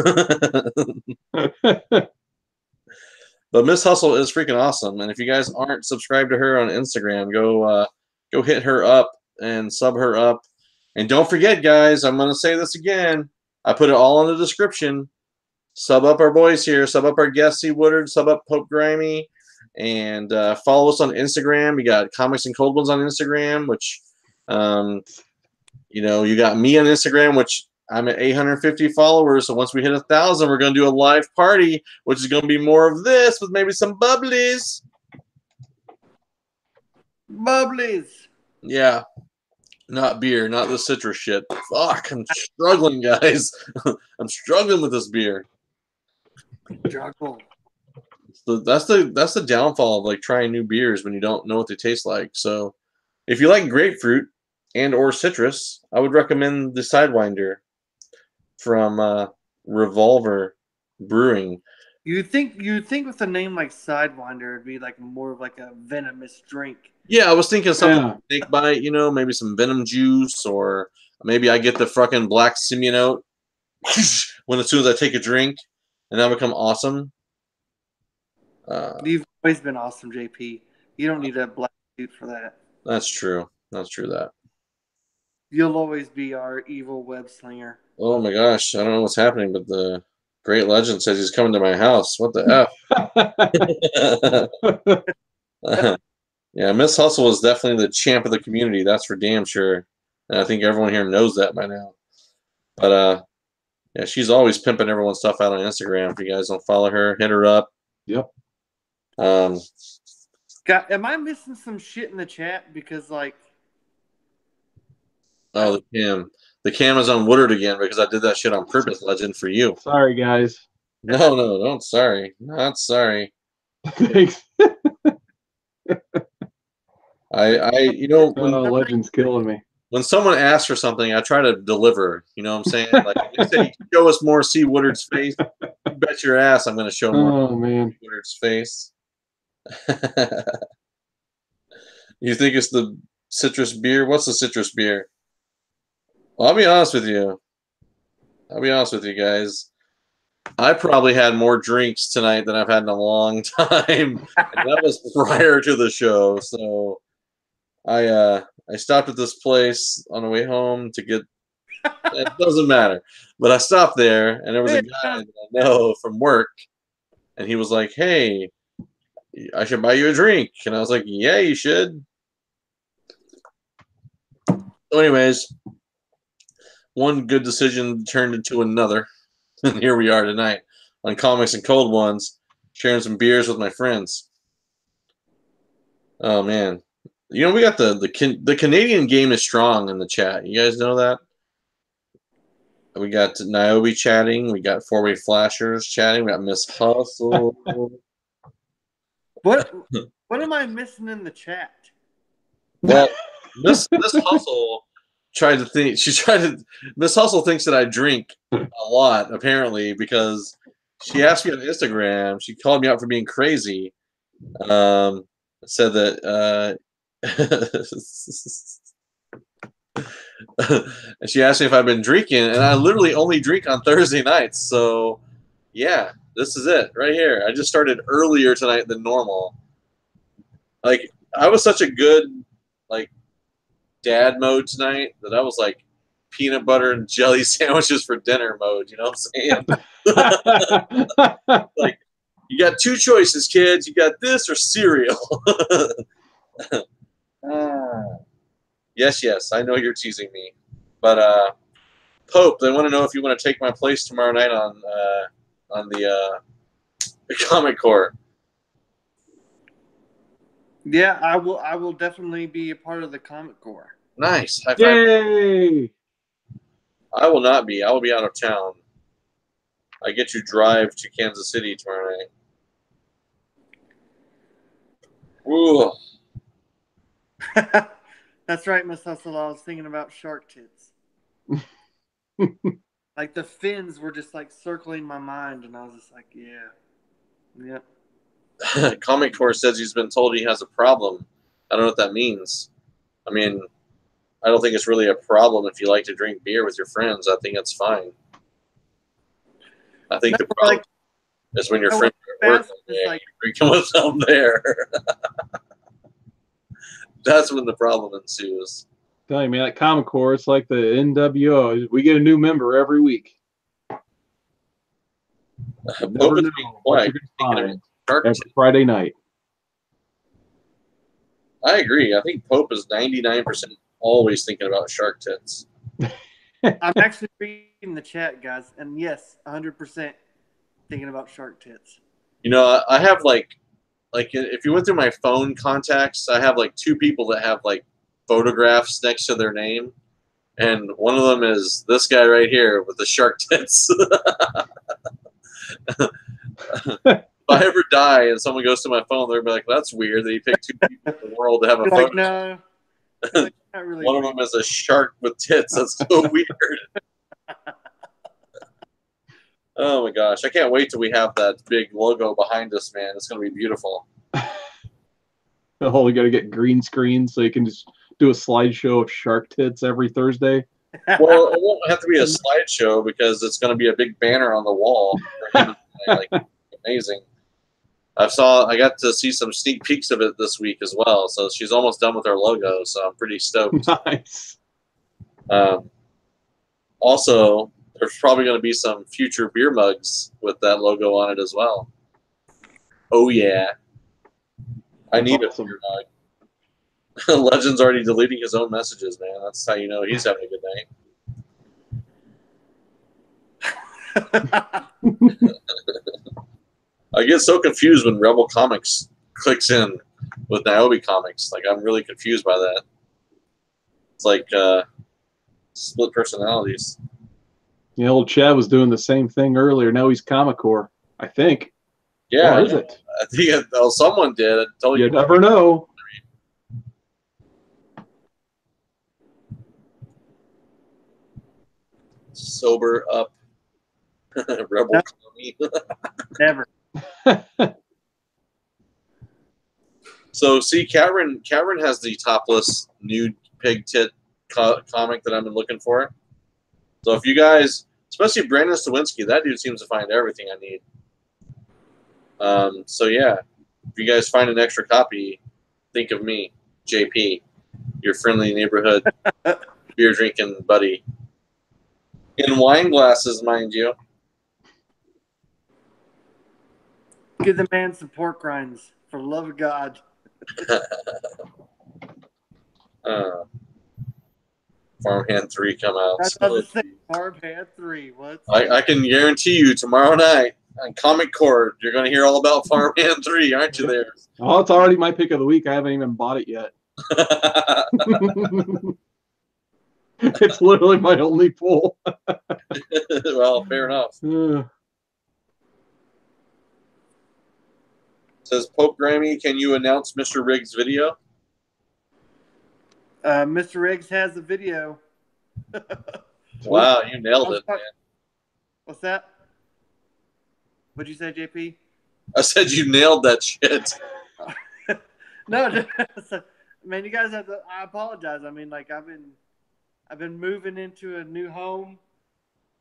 But Miss Hustle is freaking awesome. And if you guys aren't subscribed to her on Instagram, go hit her up and sub her up. And don't forget, guys, I'm going to say this again. I put it all in the description. Sub up our boys here. Sub up our guest, Cwoodard. Sub up Pope Grimey. And follow us on Instagram. We got Comics and Cold Ones on Instagram, which You know, you got me on Instagram, which I'm at 850 followers. So once we hit 1,000, we're going to do a live party, which is going to be more of this with maybe some bubblies. Bubblies. Yeah. Not beer, not the citrus shit. Fuck, I'm struggling, guys. I'm struggling with this beer. Struggle. That's the downfall of like trying new beers when you don't know what they taste like. So if you like grapefruit and or citrus, I would recommend the Sidewinder from Revolver Brewing. You think with a name like Sidewinder, it'd be like more of like a venomous drink. Yeah, I was thinking something snake bite, you know, maybe some venom juice, or maybe I get the fucking black Simeon when as soon as I take a drink, and I become awesome. You've always been awesome, JP. You don't need a black suit for that. That's true. That's true. That you'll always be our evil web slinger. Oh my gosh, I don't know what's happening, but the Great Legend says he's coming to my house. What the F? Yeah, Miss Hustle is definitely the champ of the community. That's for damn sure. And I think everyone here knows that by now. But yeah, she's always pimping everyone's stuff out on Instagram. If you guys don't follow her, hit her up. Yep. God, am I missing some shit in the chat? Because like, oh, the cam is on Woodard again because I did that shit on purpose, Legend, for you. Sorry, guys. No, don't sorry. Not sorry. Thanks. You know, Legend's killing me. When someone asks for something, I try to deliver. You know what I'm saying? Like, if they say, show us more, see Woodard's face. You bet your ass I'm going to show more Woodard's face. You think it's the citrus beer? What's the citrus beer? Well, I'll be honest with you. Guys. I probably had more drinks tonight than I've had in a long time. That was prior to the show. So I stopped at this place on the way home to get it doesn't matter. But I stopped there and there was a guy that I know from work and he was like, "Hey, I should buy you a drink." And I was like, "Yeah, you should." So anyways, one good decision turned into another. And here we are tonight on Comics and Cold Ones, sharing some beers with my friends. Oh man, you know we got the Canadian game is strong in the chat. You guys know that? We got Niobe chatting. We got Four-Way Flashers chatting. We got Miss Hustle. What am I missing in the chat? Well, Miss Hustle tried to think. Miss Hustle thinks that I drink a lot, apparently, because she asked me on Instagram. She called me out for being crazy. Said that. And she asked me if I've been drinking, and I literally only drink on Thursday nights. So, yeah, this is it right here. I just started earlier tonight than normal. Like, I was such a good, like, dad mode tonight that I was like peanut butter and jelly sandwiches for dinner mode. You know what I'm saying? Like, you got two choices, kids. You got this or cereal. Yes, I know you're teasing me, but Pope, they want to know if you want to take my place tomorrow night on the Comic Core. Yeah, I will definitely be a part of the Comic Core. Nice. High five. Yay! I will not be. I will be out of town. I get to drive to Kansas City tomorrow night. Ooh. That's right, Miss Hustle. I was thinking about shark tits. Like the fins were just like circling my mind, and I was just like, yeah. Comic Core says he's been told he has a problem. I don't know what that means. I mean, I don't think it's really a problem if you like to drink beer with your friends. I think that's fine. I think the problem is when your friends are at work and you're drinking with them there. That's when the problem ensues. Tell you, man, that Comic Core, it's like the NWO. We get a new member every week. Pope is being quiet. Every Friday night. I agree. I think Pope is 99% always thinking about shark tits. I'm actually reading the chat, guys, and yes, 100% thinking about shark tits. You know, I have like if you went through my phone contacts, I have like 2 people that have like photographs next to their name, and one of them is this guy right here with the shark tits. If I ever die and someone goes to my phone, they're gonna be like, "That's weird that you picked 2 people in the world to have a You're photo." like, no, like, not really. One of them is a shark with tits. That's so weird. Oh my gosh, I can't wait till we have that big logo behind us, man. It's gonna be beautiful. Oh, we got to get green screen so you can just do a slideshow of shark tits every Thursday. Well, it won't have to be a slideshow because it's going to be a big banner on the wall. Like, amazing. I got to see some sneak peeks of it this week as well. So she's almost done with her logo, so I'm pretty stoked. Nice. Also, there's probably going to be some future beer mugs with that logo on it as well. Oh yeah, I need awesome. a beer mug. Legend's already deleting his own messages, man. That's how you know he's having a good night. I get so confused when Rebel Comics clicks in with Niobe Comics. Like, I'm really confused by that. It's like split personalities. Yeah, old Chad was doing the same thing earlier. Now he's Comic Core, I think. Yeah, or is it? I think someone did. I told You never know. Sober up, Rebel Commie. Never. So, see, Cameron has the topless nude pig tit comic that I've been looking for. So if you guys, especially Brandon Stawinski, that dude seems to find everything I need. So yeah, if you guys find an extra copy, think of me, JP, your friendly neighborhood beer drinking buddy. In wine glasses, mind you. Give the man some pork rinds, for the love of God. Farmhand 3 come out. That's what I was saying. Farmhand 3. What's I can guarantee you tomorrow night on Comic Core, you're going to hear all about Farmhand 3, aren't you there? Oh, it's already my pick of the week. I haven't even bought it yet. It's literally my only pull. Well, fair enough. Says Pope Grimey, can you announce Mr. Riggs' video? Mr. Riggs has a video. Wow, you nailed it, man. What's that? What'd you say, JP? I said you nailed that shit. No, man, you guys have to. I apologize. I mean, like I've been moving into a new home.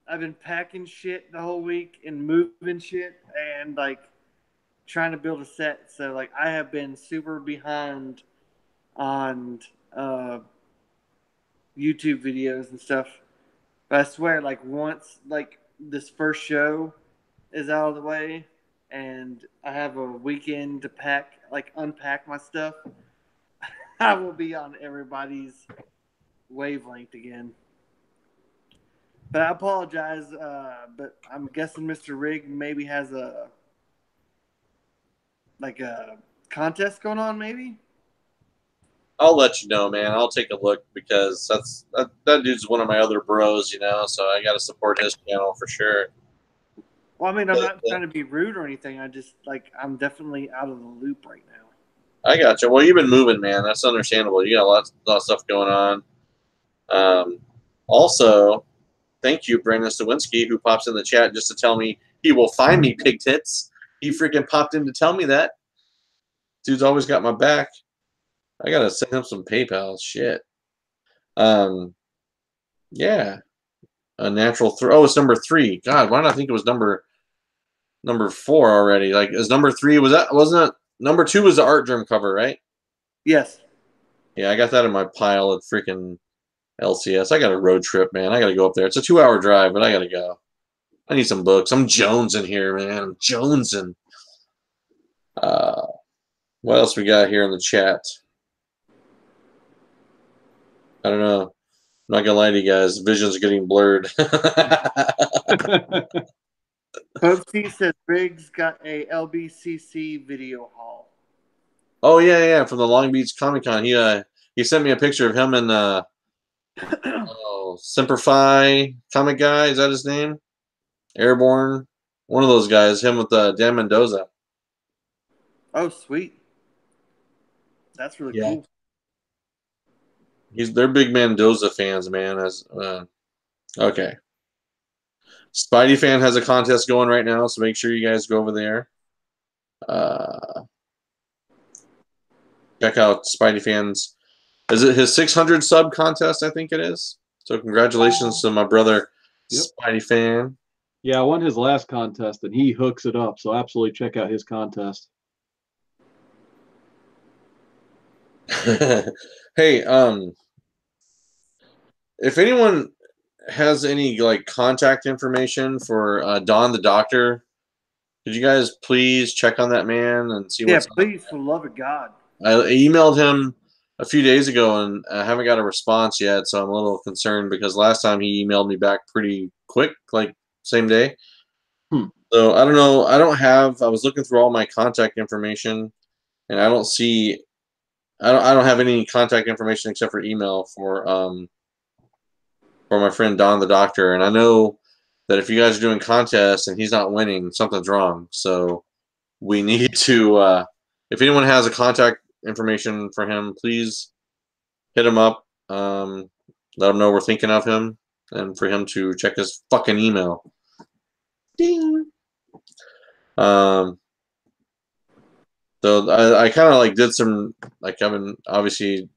I've been packing shit the whole week and moving shit and like trying to build a set. So like I have been super behind on YouTube videos and stuff. But I swear, like once like this first show is out of the way and I have a weekend to unpack my stuff, I will be on everybody's wavelength again. But I apologize, but I'm guessing Mr. Rig maybe has a contest going on, maybe? I'll let you know, man. I'll take a look because that dude's one of my other bros, you know, so I got to support his channel for sure. Well, I mean, I'm not trying to be rude or anything. I just, I'm definitely out of the loop right now. I got you. Well, you've been moving, man. That's understandable. You got a lot of stuff going on. Also, thank you, Brandon Stawinski, who pops in the chat just to tell me he will find me pig tits. He freaking popped in to tell me that. Dude's always got my back. I got to send him some PayPal. Shit. Yeah. A natural throw. Oh, it's number 3. God, why did I think it was number 4 already? Like, is number 3, wasn't it? Number 2 was the art germ cover, right? Yes. Yeah, I got that in my pile at freaking LCS. I got a road trip, man. I got to go up there. It's a 2-hour drive, but I got to go. I need some books. I'm jonesing here, man. I'm jonesing. What else we got here in the chat? I don't know. not gonna lie to you guys, vision's getting blurred. Pope C said Briggs got a LBCC video haul. Oh yeah, from the Long Beach Comic Con. He sent me a picture of him and Simplify comic guy. Is that his name? Airborne. One of those guys. Him with Dan Mendoza. Oh, sweet. That's really Yeah. cool. They're big Mendoza fans, man. Okay. Spidey Fan has a contest going right now, so make sure you guys go over there. Check out Spidey Fan's. Is it his 600 sub contest? I think it is. So congratulations to my brother, Spidey Fan. Yeah, I won his last contest, and he hooks it up. So absolutely check out his contest. Hey, if anyone has any like contact information for Don the Doctor, could you guys please check on that man and see what's Yeah, please, for the love of God. I emailed him a few days ago and I haven't got a response yet, so I'm a little concerned because last time he emailed me back pretty quick, like same day. So I don't know. I was looking through all my contact information and I don't see I don't have any contact information except for email for my friend Don the Doctor, and I know that if you guys are doing contests and he's not winning, something's wrong. So we need to if anyone has a contact information for him, please hit him up. Let him know we're thinking of him and for him to check his fucking email. Ding. So I kind of like did some like obviously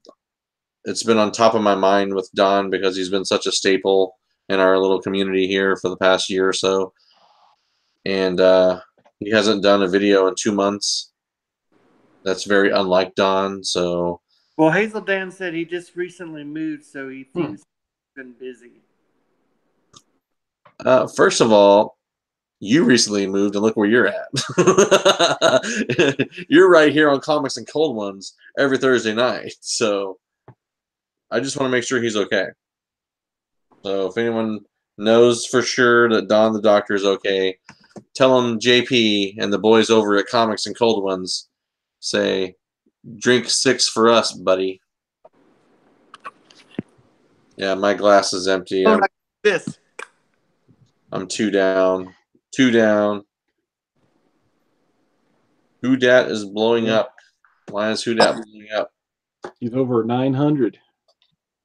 it's been on top of my mind with Don because he's been such a staple in our little community here for the past year or so, and he hasn't done a video in 2 months. That's very unlike Don. So well, Hazel Dan said he just recently moved, so he thinks he's been busy. First of all, you recently moved and look where you're at. You're right here on Comics and Cold Ones every Thursday night. So I just want to make sure he's okay. So if anyone knows for sure that Don the Doctor is okay, tell him JP and the boys over at Comics and Cold Ones say, drink 6 for us, buddy. Yeah, my glass is empty. I'm 2 down. 2 down. Who Dat is blowing up. Why is Who Dat blowing up? He's over 900.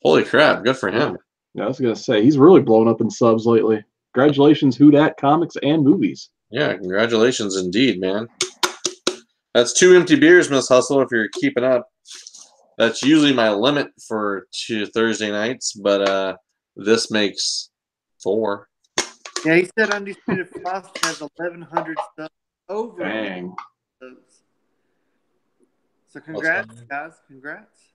Holy crap, good for him. Yeah, I was going to say, he's really blown up in subs lately. Congratulations, Who Dat Comics and Movies. Yeah, congratulations indeed, man. That's 2 empty beers, Miss Hustle, if you're keeping up. That's usually my limit for Thursday nights, but this makes 4. Yeah, he said Undisputed Frost has 1,100 subs over. Dang. So congrats, guys. Congrats.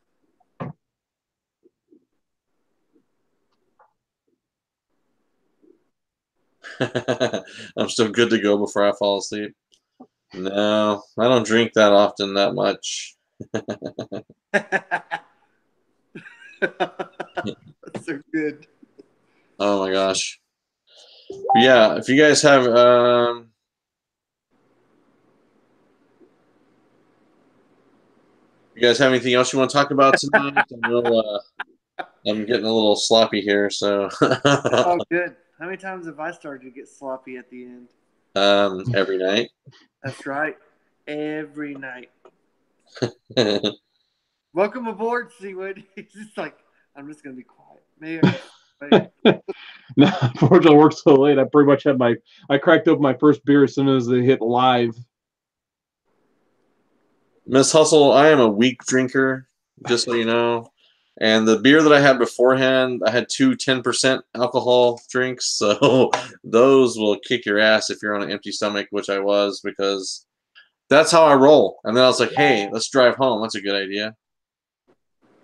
I'm still good to go before I fall asleep. No, I don't drink that often, that much. That's so good. Oh my gosh. But yeah, if you guys have anything else you want to talk about tonight? I'm getting a little sloppy here, so Oh good. How many times have I started to get sloppy at the end? every night. That's right. Every night. Welcome aboard, Cwoodard. He's just like, I'm just gonna be quiet. Maybe. No, unfortunately, I worked so late. I pretty much had I cracked open my first beer as soon as they hit live. Miss Hustle, I am a weak drinker, just so you know. And the beer that I had beforehand, I had 2 10% alcohol drinks, so those will kick your ass if you're on an empty stomach, which I was, because that's how I roll. And then I was like, hey, let's drive home. That's a good idea.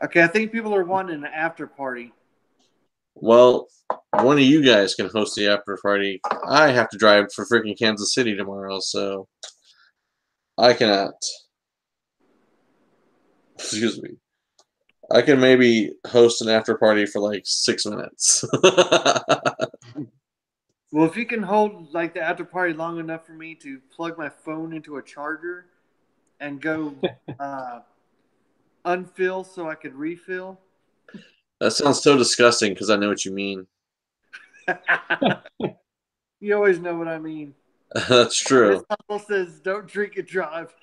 Okay, I think people are wanting an after party. Well, one of you guys can host the after party. I have to drive for freaking Kansas City tomorrow, so I cannot. Excuse me. I can maybe host an after party for like 6 minutes. Well, if you can hold like the after party long enough for me to plug my phone into a charger and go unfill so I could refill. That sounds so disgusting because I know what you mean. You always know what I mean. That's true. This couple says, "Don't drink and drive."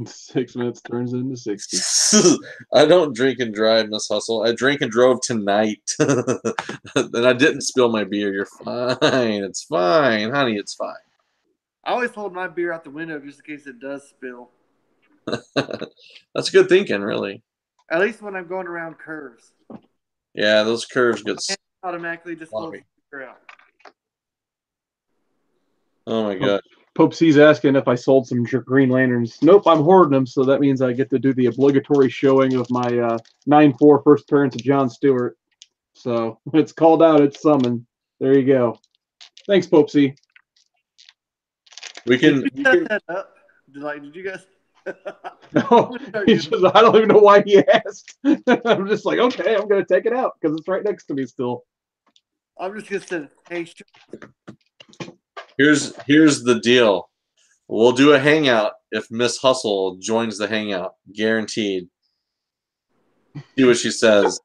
6 minutes turns into 60. I don't drink and drive, Miss Hustle. I drank and drove tonight. And I didn't spill my beer. You're fine. It's fine, honey. It's fine. I always hold my beer out the window just in case it does spill. That's good thinking, really. At least when I'm going around curves. Yeah, those curves get. Automatically just flows the beer out. Oh my god. Pope C's asking if I sold some Green Lanterns. Nope, I'm hoarding them, so that means I get to do the obligatory showing of my 9/4 first appearance of John Stewart. So it's called out, it's summoned. There you go. Thanks, Pope C. We can. Did you set that up? Did you guys? No, I don't even know why he asked. I'm just like, okay, I'm gonna take it out because it's right next to me still. I'm just gonna say, hey. Here's the deal. We'll do a hangout if Miss Hustle joins the hangout. Guaranteed. See what she says.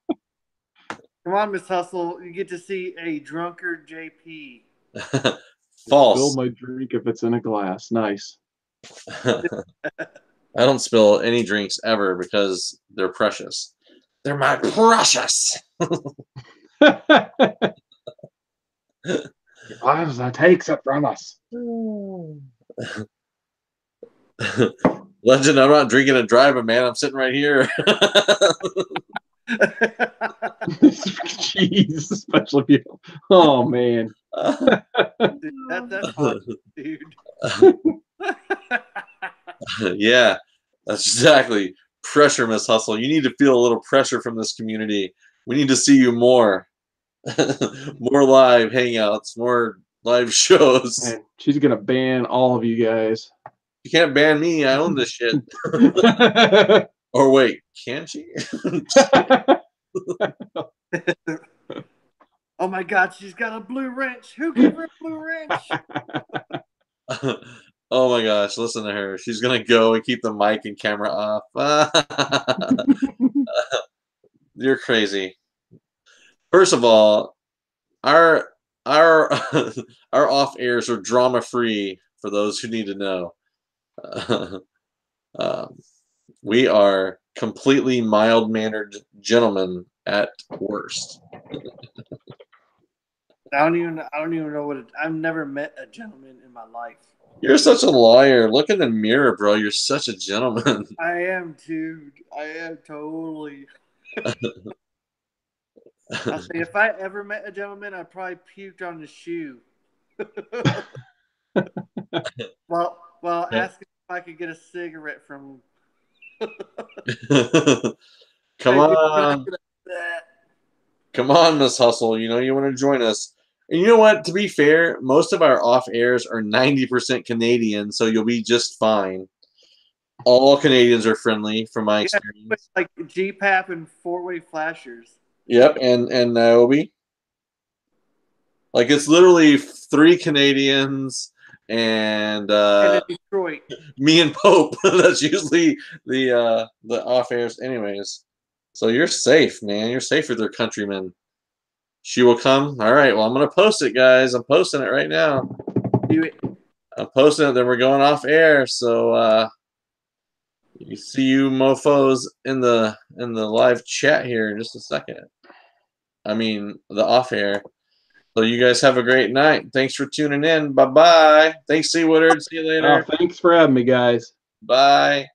Come on, Miss Hustle. You get to see a drunkard JP. False. Spill my drink if it's in a glass. Nice. I don't spill any drinks ever because they're precious. They're my precious. That takes it from us. Legend, I'm not drinking and driving, man. I'm sitting right here. Jeez, especially people. Oh man. Dude, that's hot, dude. Yeah, that's exactly pressure, Miss Hustle. You need to feel a little pressure from this community. We need to see you more. More live hangouts, more live shows. Man, she's gonna ban all of you guys. You can't ban me. I own this shit. Or wait, can she? Oh my God, she's got a blue wrench. Who gave her a blue wrench? Oh my gosh, listen to her. She's gonna go and keep the mic and camera off. You're crazy. First of all, our off airs are drama free for those who need to know. We are completely mild mannered gentlemen at worst. I don't even know what I've never met a gentleman in my life. You're such a liar. Look in the mirror, bro. You're such a gentleman. I am, dude. I am totally. I'll say, if I ever met a gentleman, I'd probably puked on his shoe. Well, asking if I could get a cigarette from him. Come on. Come on, Miss Hustle. You know you want to join us. And you know what? To be fair, most of our off airs are 90% Canadian, so you'll be just fine. All Canadians are friendly, from my experience. Like GPAP and four-way flashers. Yep, and Niobe. Like, it's literally 3 Canadians and Detroit. Me and Pope. That's usually the off airs, anyways. So you're safe, man. You're safe with your countrymen. She will come. All right. Well, I'm gonna post it, guys. I'm posting it right now. Do it. I'm posting it. Then we're going off air. So you see you mofos in the live chat here in just a second. I mean the off air. So you guys have a great night. Thanks for tuning in. Bye bye. Thanks, Cwoodard. See you later. Thanks for having me, guys. Bye.